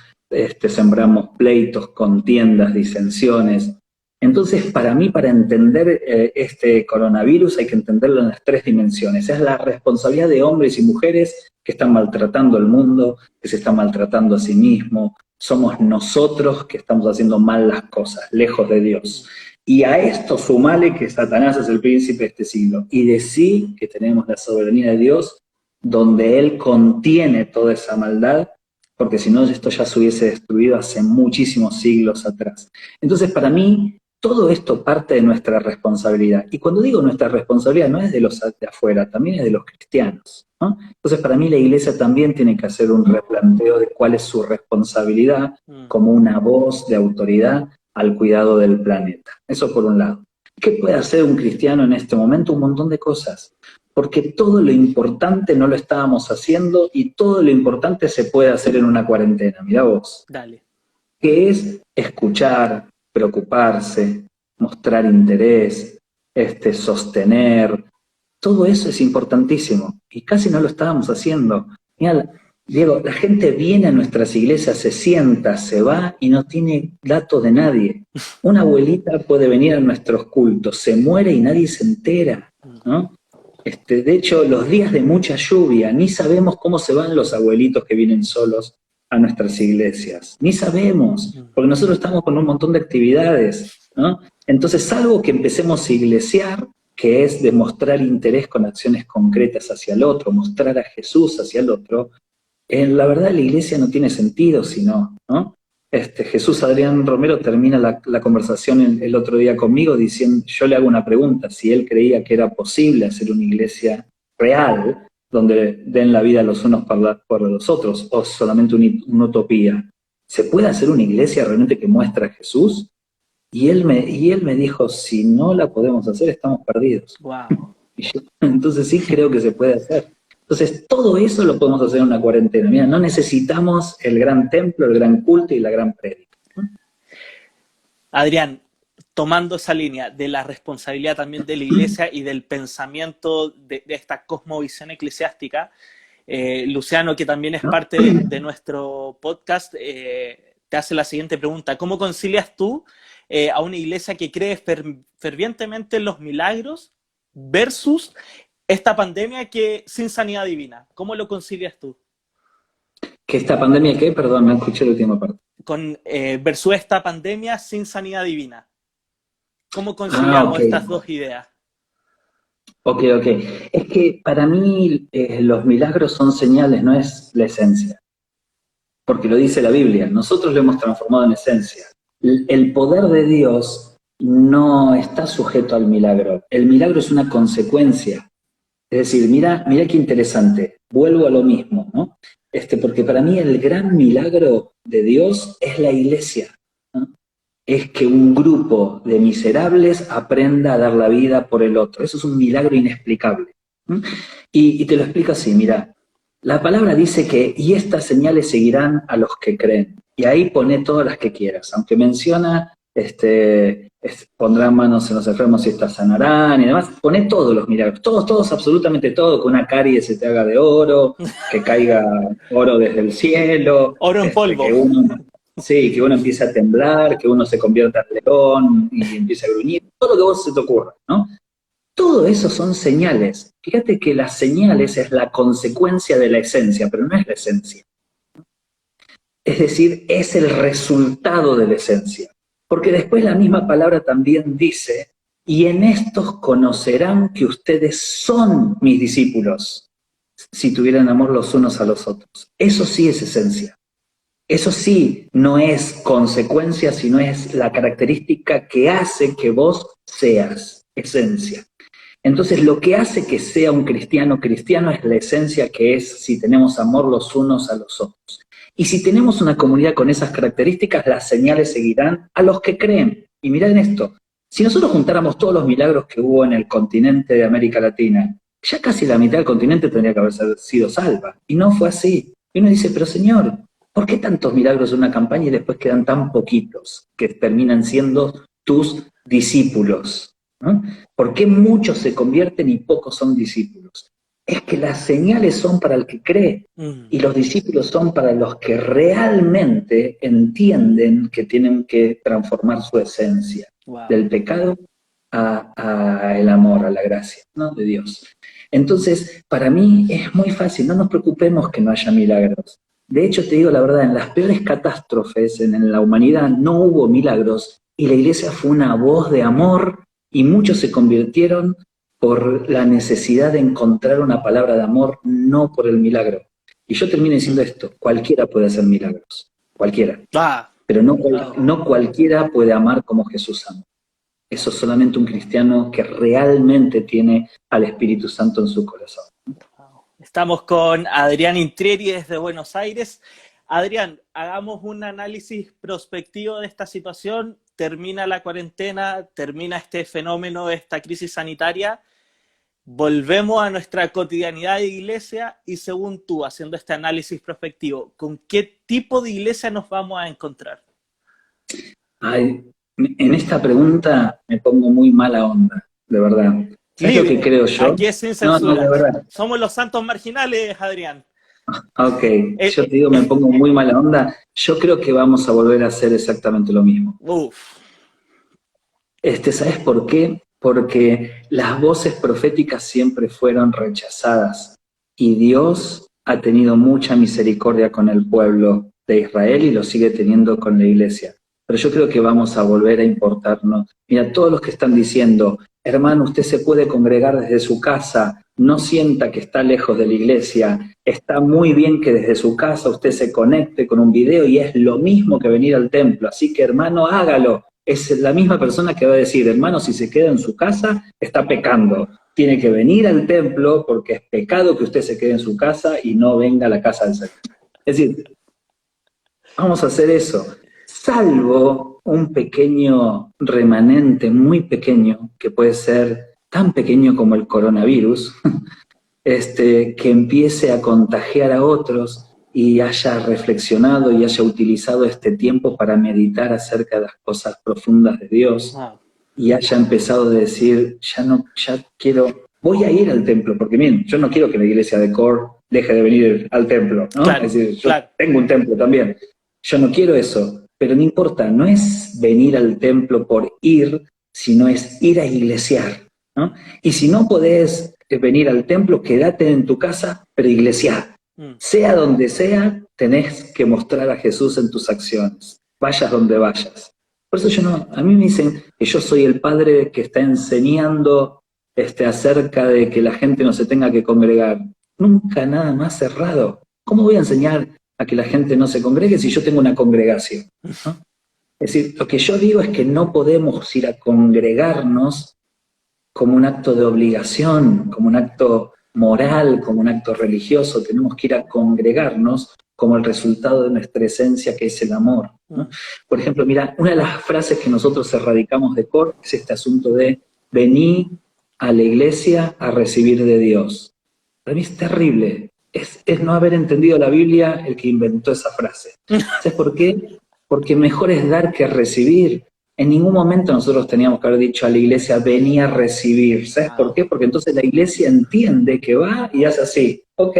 S2: sembramos pleitos, contiendas, disensiones. Entonces, para mí, para entender este coronavirus hay que entenderlo en las tres dimensiones. Es la responsabilidad de hombres y mujeres que están maltratando al mundo, que se están maltratando a sí mismos. Somos nosotros que estamos haciendo mal las cosas, lejos de Dios. Y a esto sumale que Satanás es el príncipe de este siglo. Y de sí que tenemos la soberanía de Dios, donde Él contiene toda esa maldad, porque si no esto ya se hubiese destruido hace muchísimos siglos atrás. Entonces, para mí, todo esto parte de nuestra responsabilidad. Y cuando digo nuestra responsabilidad, no es de los de afuera, también es de los cristianos, ¿no? Entonces, para mí la Iglesia también tiene que hacer un replanteo de cuál es su responsabilidad como una voz de autoridad al cuidado del planeta. Eso por un lado. ¿Qué puede hacer un cristiano en este momento? Un montón de cosas. Porque todo lo importante no lo estábamos haciendo y todo lo importante se puede hacer en una cuarentena. Mirá vos.
S1: Dale.
S2: Que es escuchar, preocuparse, mostrar interés, sostener. Todo eso es importantísimo y casi no lo estábamos haciendo. Mirá, Diego, la gente viene a nuestras iglesias, se sienta, se va y no tiene datos de nadie. Una abuelita puede venir a nuestros cultos, se muere y nadie se entera, ¿no? De hecho, los días de mucha lluvia, ni sabemos cómo se van los abuelitos que vienen solos a nuestras iglesias. Ni sabemos, porque nosotros estamos con un montón de actividades, ¿no? Entonces, salvo que empecemos a iglesiar, que es demostrar interés con acciones concretas hacia el otro, mostrar a Jesús hacia el otro, la verdad la iglesia no tiene sentido si no, ¿no? Jesús Adrián Romero termina la conversación el otro día conmigo diciendo, yo le hago una pregunta, si él creía que era posible hacer una iglesia real, donde den la vida los unos por los otros, o solamente una utopía. ¿Se puede hacer una iglesia realmente que muestra a Jesús? Y él me dijo, si no la podemos hacer, estamos perdidos.
S1: Wow.
S2: Entonces sí creo que se puede hacer. Entonces, todo eso lo podemos hacer en una cuarentena. Mira, no necesitamos el gran templo, el gran culto y la gran prédica.
S1: Adrián, tomando esa línea de la responsabilidad también de la iglesia y del pensamiento de esta cosmovisión eclesiástica, Luciano, que también es parte de nuestro podcast, te hace la siguiente pregunta. ¿Cómo concilias tú a una iglesia que cree fervientemente en los milagros versus esta pandemia que sin sanidad divina? ¿Cómo lo concilias tú?
S2: ¿Que esta pandemia qué? Perdón, no escuché la última parte.
S1: Versus esta pandemia sin sanidad divina. ¿Cómo conciliamos estas dos ideas?
S2: Ok. Es que para mí los milagros son señales, no es la esencia. Porque lo dice la Biblia, nosotros lo hemos transformado en esencia. El poder de Dios no está sujeto al milagro. El milagro es una consecuencia. Es decir, mira qué interesante, vuelvo a lo mismo, ¿no? Porque para mí el gran milagro de Dios es la iglesia, ¿no? Es que un grupo de miserables aprenda a dar la vida por el otro. Eso es un milagro inexplicable. Y te lo explico así, mira, la palabra dice que, y estas señales seguirán a los que creen. Y ahí pone todas las que quieras, aunque menciona pondrán manos en los enfermos y estas sanarán y demás, pone todos los milagros, todos, absolutamente todo, que una carie se te haga de oro, que caiga oro desde el cielo,
S1: oro en polvo.
S2: Que uno empiece a temblar, que uno se convierta en león y empiece a gruñir, todo lo que vos se te ocurra, ¿no? Todo eso son señales. Fíjate que las señales es la consecuencia de la esencia, pero no es la esencia. Es decir, es el resultado de la esencia. Porque después la misma palabra también dice, y en estos conocerán que ustedes son mis discípulos, si tuvieran amor los unos a los otros. Eso sí es esencia. Eso sí no es consecuencia, sino es la característica que hace que vos seas. esencia. Entonces, lo que hace que sea un cristiano cristiano es la esencia, que es si tenemos amor los unos a los otros. Y si tenemos una comunidad con esas características, las señales seguirán a los que creen. Y mirad en esto, si nosotros juntáramos todos los milagros que hubo en el continente de América Latina, ya casi la mitad del continente tendría que haber sido salva. Y no fue así. Y uno dice, pero Señor, ¿por qué tantos milagros en una campaña y después quedan tan poquitos que terminan siendo tus discípulos? ¿No? ¿Por qué muchos se convierten y pocos son discípulos? Es que las señales son para el que cree y los discípulos son para los que realmente entienden que tienen que transformar su esencia del pecado a el amor, a la gracia, ¿no? De Dios. Entonces, para mí es muy fácil, no nos preocupemos que no haya milagros. De hecho, te digo la verdad, en las peores catástrofes en la humanidad no hubo milagros y la iglesia fue una voz de amor y muchos se convirtieron por la necesidad de encontrar una palabra de amor, no por el milagro. Y yo termino diciendo esto, cualquiera puede hacer milagros, cualquiera. Pero no cualquiera puede amar como Jesús ama. Eso es solamente un cristiano que realmente tiene al Espíritu Santo en su corazón.
S1: Estamos con Adrián Intrieri desde Buenos Aires. Adrián, hagamos un análisis prospectivo de esta situación. Termina la cuarentena, termina este fenómeno, esta crisis sanitaria. Volvemos a nuestra cotidianidad de iglesia y según tú, haciendo este análisis prospectivo, ¿con qué tipo de iglesia nos vamos a encontrar?
S2: Ay, en esta pregunta me pongo muy mala onda, de verdad. ¿Sabes lo que creo yo?
S1: Aquí es sin censura.
S2: No, de verdad.
S1: Somos los santos marginales, Adrián.
S2: Ok, yo te digo, me pongo muy mala onda. Yo creo que vamos a volver a hacer exactamente lo mismo. ¿Sabes por qué? Porque las voces proféticas siempre fueron rechazadas y Dios ha tenido mucha misericordia con el pueblo de Israel y lo sigue teniendo con la iglesia. Pero yo creo que vamos a volver a importarnos. Mira, todos los que están diciendo, hermano, usted se puede congregar desde su casa, no sienta que está lejos de la iglesia, está muy bien que desde su casa usted se conecte con un video y es lo mismo que venir al templo, así que hermano, hágalo. Es la misma persona que va a decir, hermano, si se queda en su casa, está pecando. Tiene que venir al templo porque es pecado que usted se quede en su casa y no venga a la casa del Señor. Es decir, vamos a hacer eso. Salvo un pequeño remanente, muy pequeño, que puede ser tan pequeño como el coronavirus, que empiece a contagiar a otros y haya reflexionado y haya utilizado este tiempo para meditar acerca de las cosas profundas de Dios y haya empezado a decir, voy a ir al templo, porque miren, yo no quiero que la iglesia de Core deje de venir al templo, ¿no?
S1: Claro,
S2: es decir, yo tengo un templo también, yo no quiero eso, pero no importa, no es venir al templo por ir, sino es ir a iglesiar, ¿no? Y si no podés venir al templo, quédate en tu casa, pero iglesiar. Sea donde sea, tenés que mostrar a Jesús en tus acciones, vayas donde vayas. Por eso a mí me dicen que yo soy el padre que está enseñando acerca de que la gente no se tenga que congregar. Nunca nada más cerrado. ¿Cómo voy a enseñar a que la gente no se congregue si yo tengo una congregación? ¿No? Es decir, lo que yo digo es que no podemos ir a congregarnos como un acto de obligación, como un acto moral, como un acto religioso. Tenemos que ir a congregarnos como el resultado de nuestra esencia, que es el amor, ¿no? Por ejemplo, mira, una de las frases que nosotros erradicamos de Core es este asunto de vení a la iglesia a recibir de Dios. Para mí es terrible. Es no haber entendido la Biblia el que inventó esa frase. ¿Sabes por qué? Porque mejor es dar que recibir. En ningún momento nosotros teníamos que haber dicho a la iglesia, vení a recibir. ¿Sabes por qué? Porque entonces la iglesia entiende que va y hace así. Ok,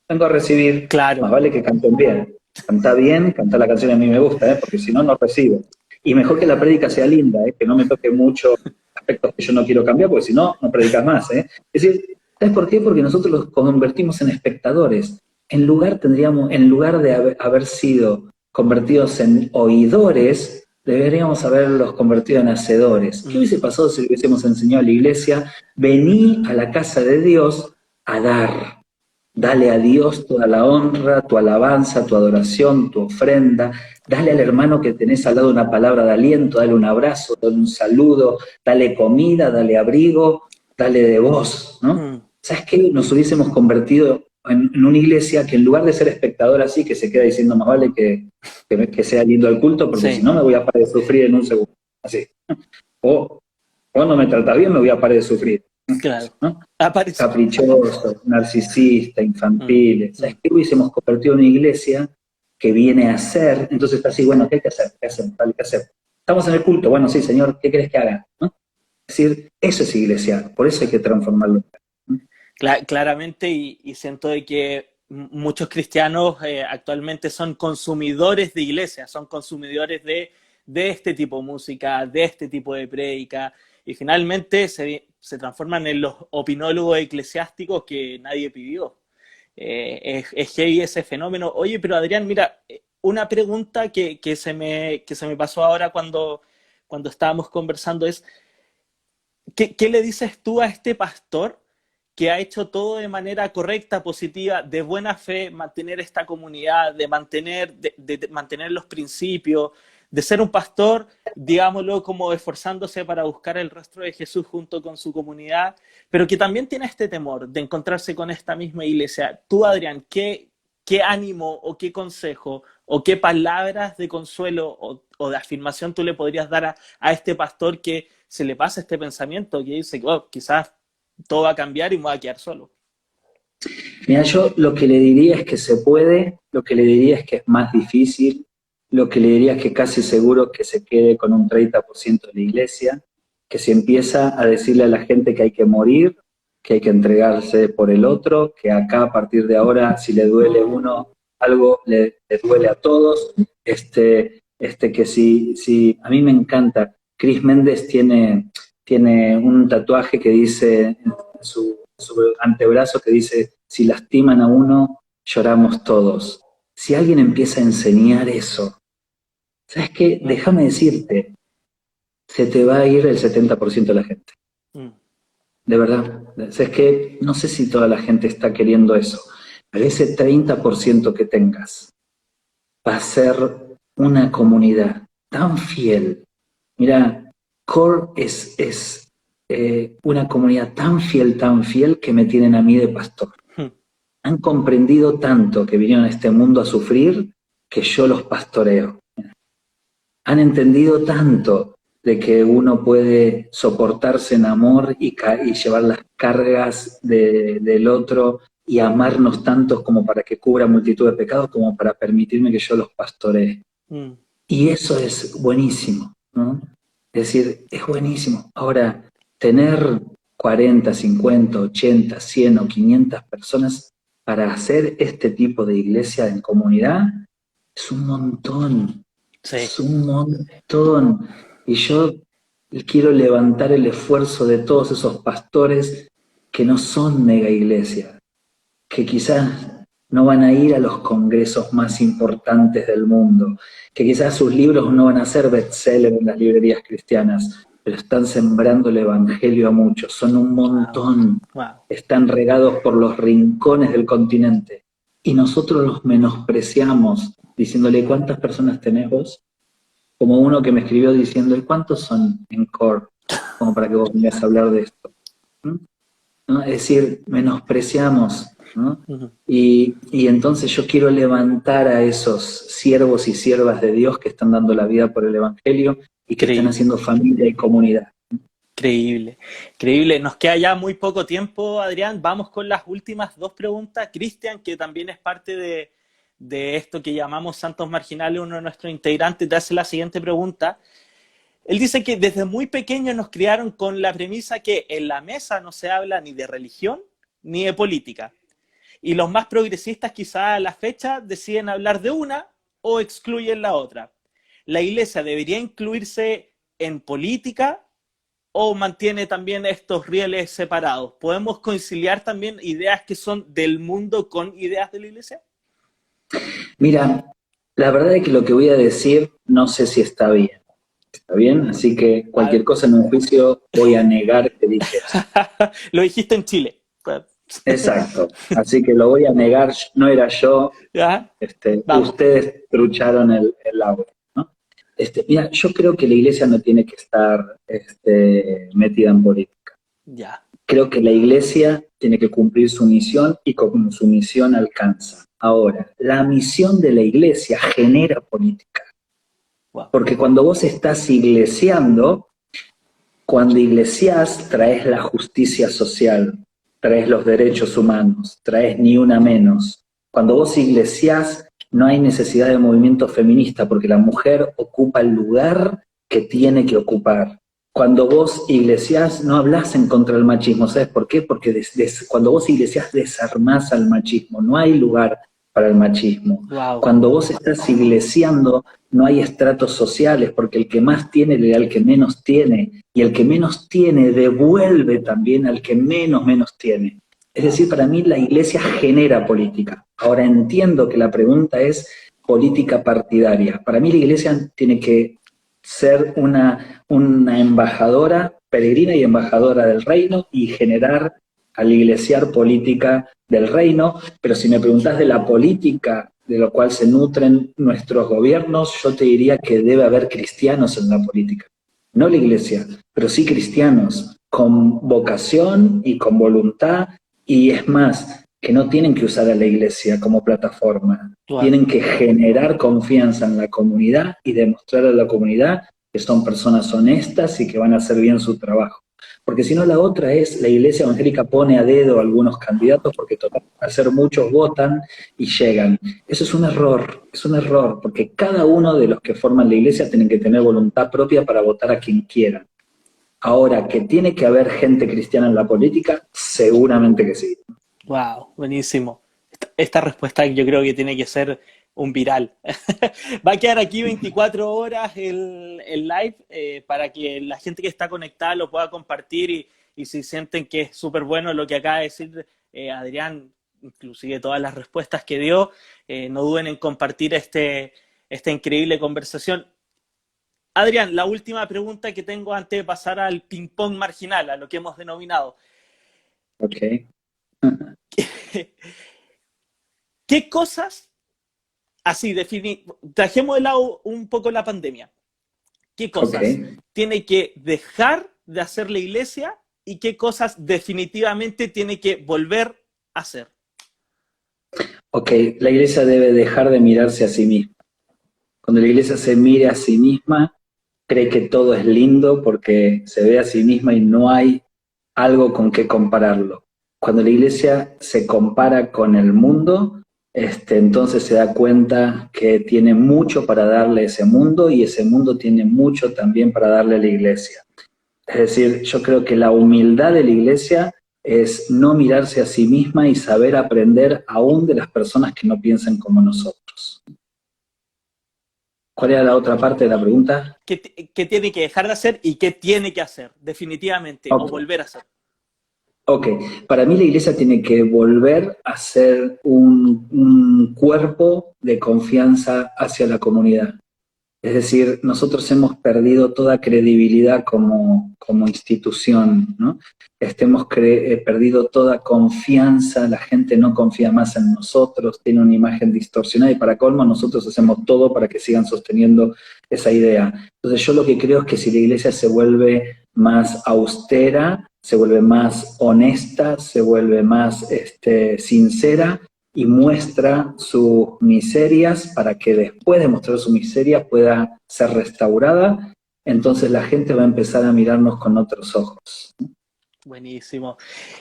S2: vengo a recibir.
S1: Claro.
S2: Más vale que canten bien. Canta bien, canta la canción a mí me gusta, porque si no, no recibo. Y mejor que la prédica sea linda, que no me toque mucho aspectos que yo no quiero cambiar, porque si no, no predicas más. Es decir, ¿sabes por qué? Porque nosotros los convertimos en espectadores. En lugar de haber sido convertidos en oidores, deberíamos haberlos convertido en hacedores. ¿Qué hubiese pasado si le hubiésemos enseñado a la iglesia, vení a la casa de Dios a dar? Dale a Dios toda la honra, tu alabanza, tu adoración, tu ofrenda. Dale al hermano que tenés al lado una palabra de aliento, dale un abrazo, dale un saludo, dale comida, dale abrigo, dale de voz, ¿no? ¿Sabes qué? Nos hubiésemos convertido en una iglesia que en lugar de ser espectador así, que se queda diciendo más vale que sea lindo el culto, porque si no me voy a parar de sufrir en un segundo. Así. O no me tratas bien, me voy a parar de sufrir.
S1: Claro.
S2: ¿No? Caprichoso, narcisista, infantil. ¿Sabes qué? Hubiésemos convertido en una iglesia que viene a hacer, entonces está así, bueno, ¿qué hay que hacer? ¿Qué hacemos? Vale, ¿qué hacer? Estamos en el culto, bueno, sí, Señor, ¿qué querés que haga? ¿No? Es decir, eso es iglesia, por eso hay que transformarlo.
S1: Claramente, y siento de que muchos cristianos actualmente son consumidores de iglesia, son consumidores de este tipo de música, de este tipo de prédica, y finalmente se transforman en los opinólogos eclesiásticos que nadie pidió. Es heavy ese fenómeno. Oye, pero Adrián, mira, una pregunta que se me pasó ahora cuando estábamos conversando es, ¿qué le dices tú a este pastor que ha hecho todo de manera correcta, positiva, de buena fe, mantener esta comunidad, de mantener los principios, de ser un pastor, digámoslo, como esforzándose para buscar el rostro de Jesús junto con su comunidad, pero que también tiene este temor de encontrarse con esta misma iglesia? Tú, Adrián, ¿qué ánimo o qué consejo o qué palabras de consuelo o de afirmación tú le podrías dar a este pastor que se le pasa este pensamiento, que dice, oh, quizás todo va a cambiar y me voy a quedar solo?
S2: Mira, yo lo que le diría es que se puede, lo que le diría es que es más difícil, lo que le diría es que casi seguro que se quede con un 30% de la iglesia, que se empieza a decirle a la gente que hay que morir, que hay que entregarse por el otro, que acá a partir de ahora si le duele uno algo le duele a todos, que si a mí me encanta, Chris Méndez tiene un tatuaje que dice en su antebrazo que dice, si lastiman a uno, lloramos todos. Si alguien empieza a enseñar eso, ¿sabes qué? Déjame decirte, se te va a ir el 70% de la gente. De verdad. ¿Sabes qué? No sé si toda la gente está queriendo eso, pero ese 30% que tengas va a ser una comunidad tan fiel. Mira, Core es una comunidad tan fiel que me tienen a mí de pastor. Han comprendido tanto que vinieron a este mundo a sufrir que yo los pastoreo. Han entendido tanto de que uno puede soportarse en amor y llevar las cargas del otro y amarnos tantos como para que cubra multitud de pecados como para permitirme que yo los pastoree. Y eso es buenísimo, ¿no? Es decir, es buenísimo. Ahora, tener 40, 50, 80, 100 o 500 personas para hacer este tipo de iglesia en comunidad es un montón. Sí. Es un montón. Y yo quiero levantar el esfuerzo de todos esos pastores que no son mega iglesias, que quizás no van a ir a los congresos más importantes del mundo, que quizás sus libros no van a ser bestseller en las librerías cristianas, pero están sembrando el evangelio a muchos, son un montón, están regados por los rincones del continente, y nosotros los menospreciamos, diciéndole, ¿cuántas personas tenés vos? Como uno que me escribió diciendo, ¿cuántos son en Core? Como para que vos vengas a hablar de esto. ¿No? Es decir, menospreciamos, ¿no? Y entonces yo quiero levantar a esos siervos y siervas de Dios que están dando la vida por el evangelio y que están haciendo familia y comunidad.
S1: Increíble, increíble. Nos queda ya muy poco tiempo, Adrián. Vamos con las últimas dos preguntas. Cristian, que también es parte de esto que llamamos Santos Marginales, uno de nuestros integrantes, te hace la siguiente pregunta. Él dice que desde muy pequeños nos criaron con la premisa que en la mesa no se habla ni de religión ni de política. Y los más progresistas quizá a la fecha deciden hablar de una o excluyen la otra. ¿La iglesia debería incluirse en política o mantiene también estos rieles separados? ¿Podemos conciliar también ideas que son del mundo con ideas de la iglesia?
S2: Mira, la verdad es que lo que voy a decir no sé si está bien. ¿Está bien? Así que cualquier cosa en un juicio voy a negar que dije eso.
S1: Lo dijiste en Chile.
S2: Exacto. Así que lo voy a negar, no era yo.
S1: ¿Ya? Vamos.
S2: Ustedes trucharon el audio, ¿no? Mira, yo creo que la iglesia no tiene que estar metida en política.
S1: Ya.
S2: Creo que la iglesia tiene que cumplir su misión y con su misión alcanza. Ahora, la misión de la iglesia genera política.
S1: Wow.
S2: Porque cuando vos estás iglesiando, cuando iglesias traes la justicia social, traes los derechos humanos, traes ni una menos. Cuando vos iglesias, no hay necesidad de movimiento feminista porque la mujer ocupa el lugar que tiene que ocupar. Cuando vos iglesias, no hablas en contra del machismo. ¿Sabes por qué? Porque cuando vos iglesias desarmás al machismo. No hay lugar para el machismo.
S1: Wow.
S2: Cuando vos estás iglesiando, no hay estratos sociales, porque el que más tiene le da al que menos tiene, y el que menos tiene devuelve también al que menos tiene. Es decir, para mí la iglesia genera política. Ahora entiendo que la pregunta es política partidaria. Para mí la iglesia tiene que ser una embajadora, peregrina y embajadora del reino, y generar al iglesiar política del reino, pero si me preguntás de la política de lo cual se nutren nuestros gobiernos, yo te diría que debe haber cristianos en la política. No la iglesia, pero sí cristianos, con vocación y con voluntad, y es más, que no tienen que usar a la iglesia como plataforma, tienen que generar confianza en la comunidad y demostrar a la comunidad que son personas honestas y que van a hacer bien su trabajo. Porque si no, la otra es, la iglesia evangélica pone a dedo a algunos candidatos porque total, al ser muchos votan y llegan. Eso es un error, porque cada uno de los que forman la iglesia tienen que tener voluntad propia para votar a quien quieran. Ahora, ¿que tiene que haber gente cristiana en la política? Seguramente que sí.
S1: Wow, buenísimo. Esta respuesta yo creo que tiene que ser un viral. Va a quedar aquí 24 horas el live para que la gente que está conectada lo pueda compartir y si sienten que es súper bueno lo que acaba de decir Adrián, inclusive todas las respuestas que dio, no duden en compartir esta increíble conversación. Adrián, la última pregunta que tengo antes de pasar al ping-pong marginal, a lo que hemos denominado.
S2: Ok.
S1: ¿Qué cosas, así, trajemos de lado un poco la pandemia, qué cosas tiene que dejar de hacer la iglesia y qué cosas definitivamente tiene que volver a hacer?
S2: Ok, la iglesia debe dejar de mirarse a sí misma. Cuando la iglesia se mire a sí misma, cree que todo es lindo porque se ve a sí misma y no hay algo con qué compararlo. Cuando la iglesia se compara con el mundo, entonces se da cuenta que tiene mucho para darle a ese mundo y ese mundo tiene mucho también para darle a la iglesia. Es decir, yo creo que la humildad de la iglesia es no mirarse a sí misma y saber aprender aún de las personas que no piensan como nosotros. ¿Cuál era la otra parte de la pregunta?
S1: ¿Qué tiene que dejar de hacer y qué tiene que hacer definitivamente o volver a hacer?
S2: Ok, para mí la iglesia tiene que volver a ser un cuerpo de confianza hacia la comunidad. Es decir, nosotros hemos perdido toda credibilidad como institución, ¿no? Hemos perdido toda confianza, la gente no confía más en nosotros, tiene una imagen distorsionada y para colmo nosotros hacemos todo para que sigan sosteniendo esa idea. Entonces yo lo que creo es que si la iglesia se vuelve más austera, se vuelve más honesta, se vuelve más sincera, y muestra sus miserias para que después de mostrar su miseria pueda ser restaurada, entonces la gente va a empezar a mirarnos con otros ojos.
S1: Buenísimo.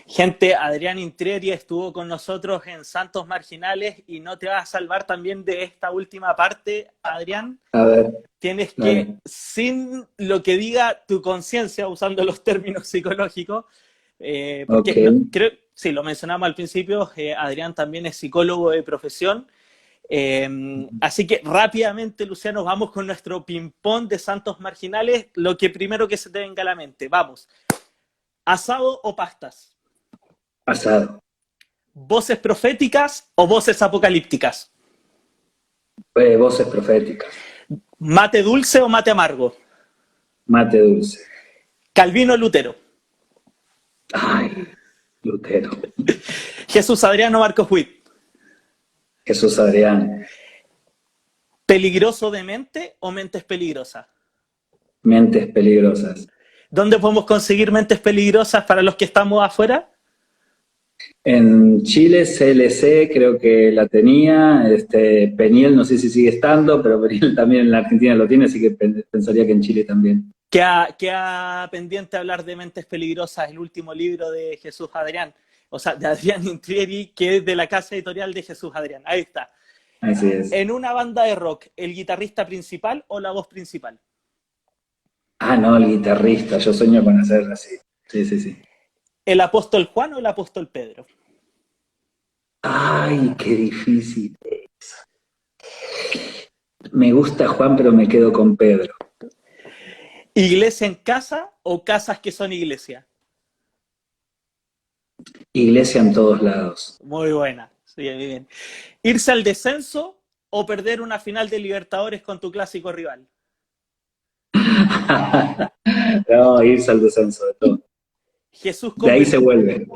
S1: Gente, Adrián Intrieri estuvo con nosotros en Santos Marginales y no te vas a salvar también de esta última parte, Adrián.
S2: A ver.
S1: Tienes que, sin lo que diga tu conciencia, usando los términos psicológicos, porque creo, sí, lo mencionamos al principio, Adrián también es psicólogo de profesión. Así que rápidamente, Luciano, vamos con nuestro ping-pong de Santos Marginales. Lo que primero que se te venga a la mente. Vamos. ¿Asado o pastas?
S2: Asado.
S1: ¿Voces proféticas o voces apocalípticas?
S2: Voces proféticas.
S1: ¿Mate dulce o mate amargo?
S2: Mate dulce.
S1: ¿Calvino o Lutero?
S2: Ay, Lutero.
S1: Jesús Adrián o Marcos Witt.
S2: Jesús Adrián.
S1: ¿Peligroso de mente o mentes peligrosas?
S2: Mentes peligrosas.
S1: ¿Dónde podemos conseguir mentes peligrosas para los que estamos afuera?
S2: En Chile, CLC creo que la tenía, Peniel no sé si sigue estando, pero Peniel también en la Argentina lo tiene, así que pensaría que en Chile también.
S1: Queda pendiente hablar de Mentes Peligrosas, el último libro de Jesús Adrián, o sea, de Adrián Intrieri, que es de la casa editorial de Jesús Adrián. Ahí está.
S2: Así es.
S1: En una banda de rock, ¿el guitarrista principal o la voz principal?
S2: Ah, no, el guitarrista, yo sueño con hacerlo así. Sí, sí, sí.
S1: ¿El apóstol Juan o el apóstol Pedro?
S2: Ay, qué difícil es. Me gusta Juan, pero me quedo con Pedro.
S1: ¿Iglesia en casa o casas que son iglesia?
S2: Iglesia en todos lados.
S1: Muy buena, sí, muy bien. ¿Irse al descenso o perder una final de Libertadores con tu clásico rival?
S2: No, irse al descenso de todo. De ahí se vuelve.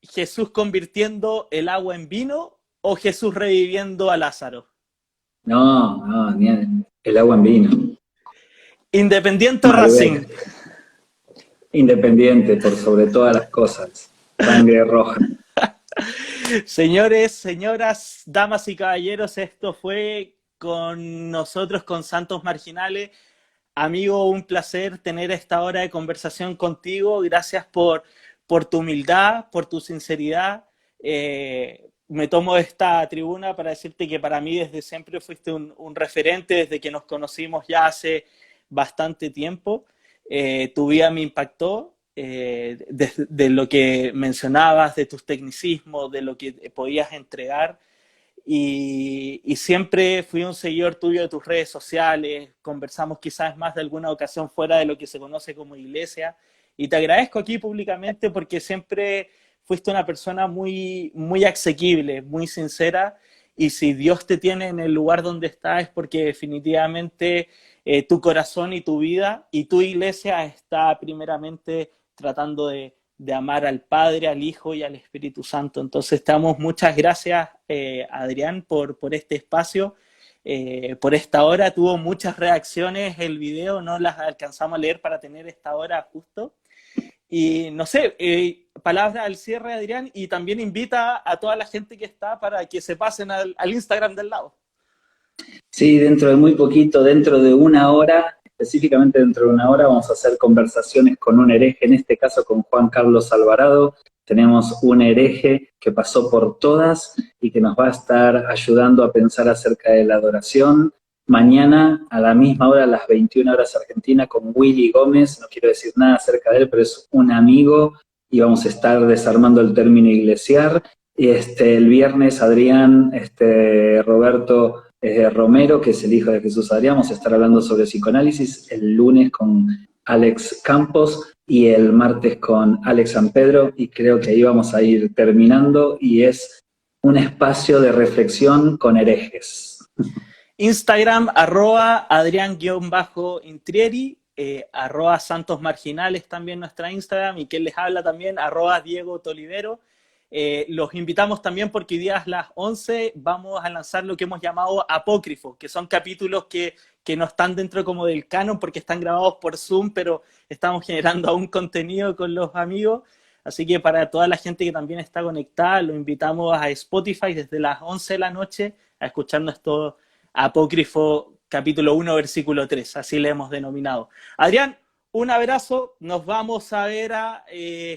S1: ¿Jesús convirtiendo el agua en vino o Jesús reviviendo a Lázaro?
S2: No, ni el agua en vino.
S1: ¿Independiente o Racing?
S2: Independiente, por sobre todas las cosas. Sangre roja.
S1: Señores, señoras, damas y caballeros, esto fue con nosotros, con Santos Marginales. Amigo, un placer tener esta hora de conversación contigo. Gracias por tu humildad, por tu sinceridad. Me tomo esta tribuna para decirte que para mí desde siempre fuiste un referente, desde que nos conocimos ya hace bastante tiempo. Tu vida me impactó, de lo que mencionabas, de tus tecnicismos, de lo que podías entregar. Y siempre fui un seguidor tuyo de tus redes sociales, conversamos quizás más de alguna ocasión fuera de lo que se conoce como iglesia, y te agradezco aquí públicamente porque siempre fuiste una persona muy, muy asequible, muy sincera, y si Dios te tiene en el lugar donde estás es porque definitivamente tu corazón y tu vida y tu iglesia está primeramente tratando de amar al Padre, al Hijo y al Espíritu Santo. Entonces, te damos muchas gracias, Adrián, por este espacio, por esta hora. Tuvo muchas reacciones el video, no las alcanzamos a leer para tener esta hora justo. Y no sé, palabras al cierre, Adrián, y también invita a toda la gente que está para que se pasen al Instagram del lado.
S2: Sí, dentro de muy poquito, dentro de una hora, específicamente dentro de una hora, vamos a hacer conversaciones con un hereje, en este caso con Juan Carlos Alvarado. Tenemos un hereje que pasó por todas y que nos va a estar ayudando a pensar acerca de la adoración. Mañana, a la misma hora, a las 21 horas Argentina, con Willy Gómez. No quiero decir nada acerca de él, pero es un amigo y vamos a estar desarmando el término iglesiar. El viernes, Adrián, Roberto Romero, que es el hijo de Jesús Adrián, vamos a estar hablando sobre psicoanálisis, el lunes con Alex Campos y el martes con Alex San Pedro, y creo que ahí vamos a ir terminando, y es un espacio de reflexión con herejes.
S1: Instagram, @Adrián_Intrieri, @Santos Marginales también nuestra Instagram, y quien les habla también, @Diego Tolivero. Los invitamos también porque hoy día a las 11 vamos a lanzar lo que hemos llamado apócrifos, que son capítulos que no están dentro como del canon porque están grabados por Zoom, pero estamos generando aún contenido con los amigos. Así que para toda la gente que también está conectada, lo invitamos a Spotify desde las 11 de la noche a escuchar nuestro apócrifo capítulo 1, versículo 3, así le hemos denominado. Adrián, un abrazo, nos vamos a ver a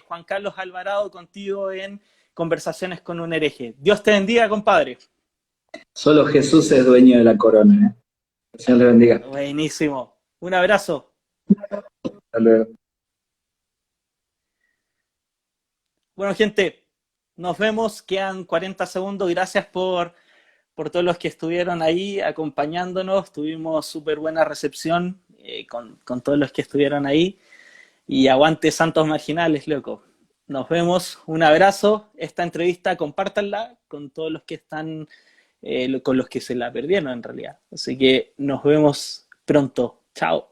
S1: Juan Carlos Alvarado contigo en Conversaciones con un hereje. Dios te bendiga, compadre.
S2: Solo Jesús es dueño de la corona, ¿eh? Que el Señor le bendiga.
S1: Buenísimo. Un abrazo.
S2: Hasta luego.
S1: Bueno, gente, nos vemos. Quedan 40 segundos. Gracias por todos los que estuvieron ahí acompañándonos. Tuvimos súper buena recepción con todos los que estuvieron ahí. Y aguante Santos Marginales, loco. Nos vemos, un abrazo. Esta entrevista compártanla con todos los que están, con los que se la perdieron en realidad. Así que nos vemos pronto. Chao.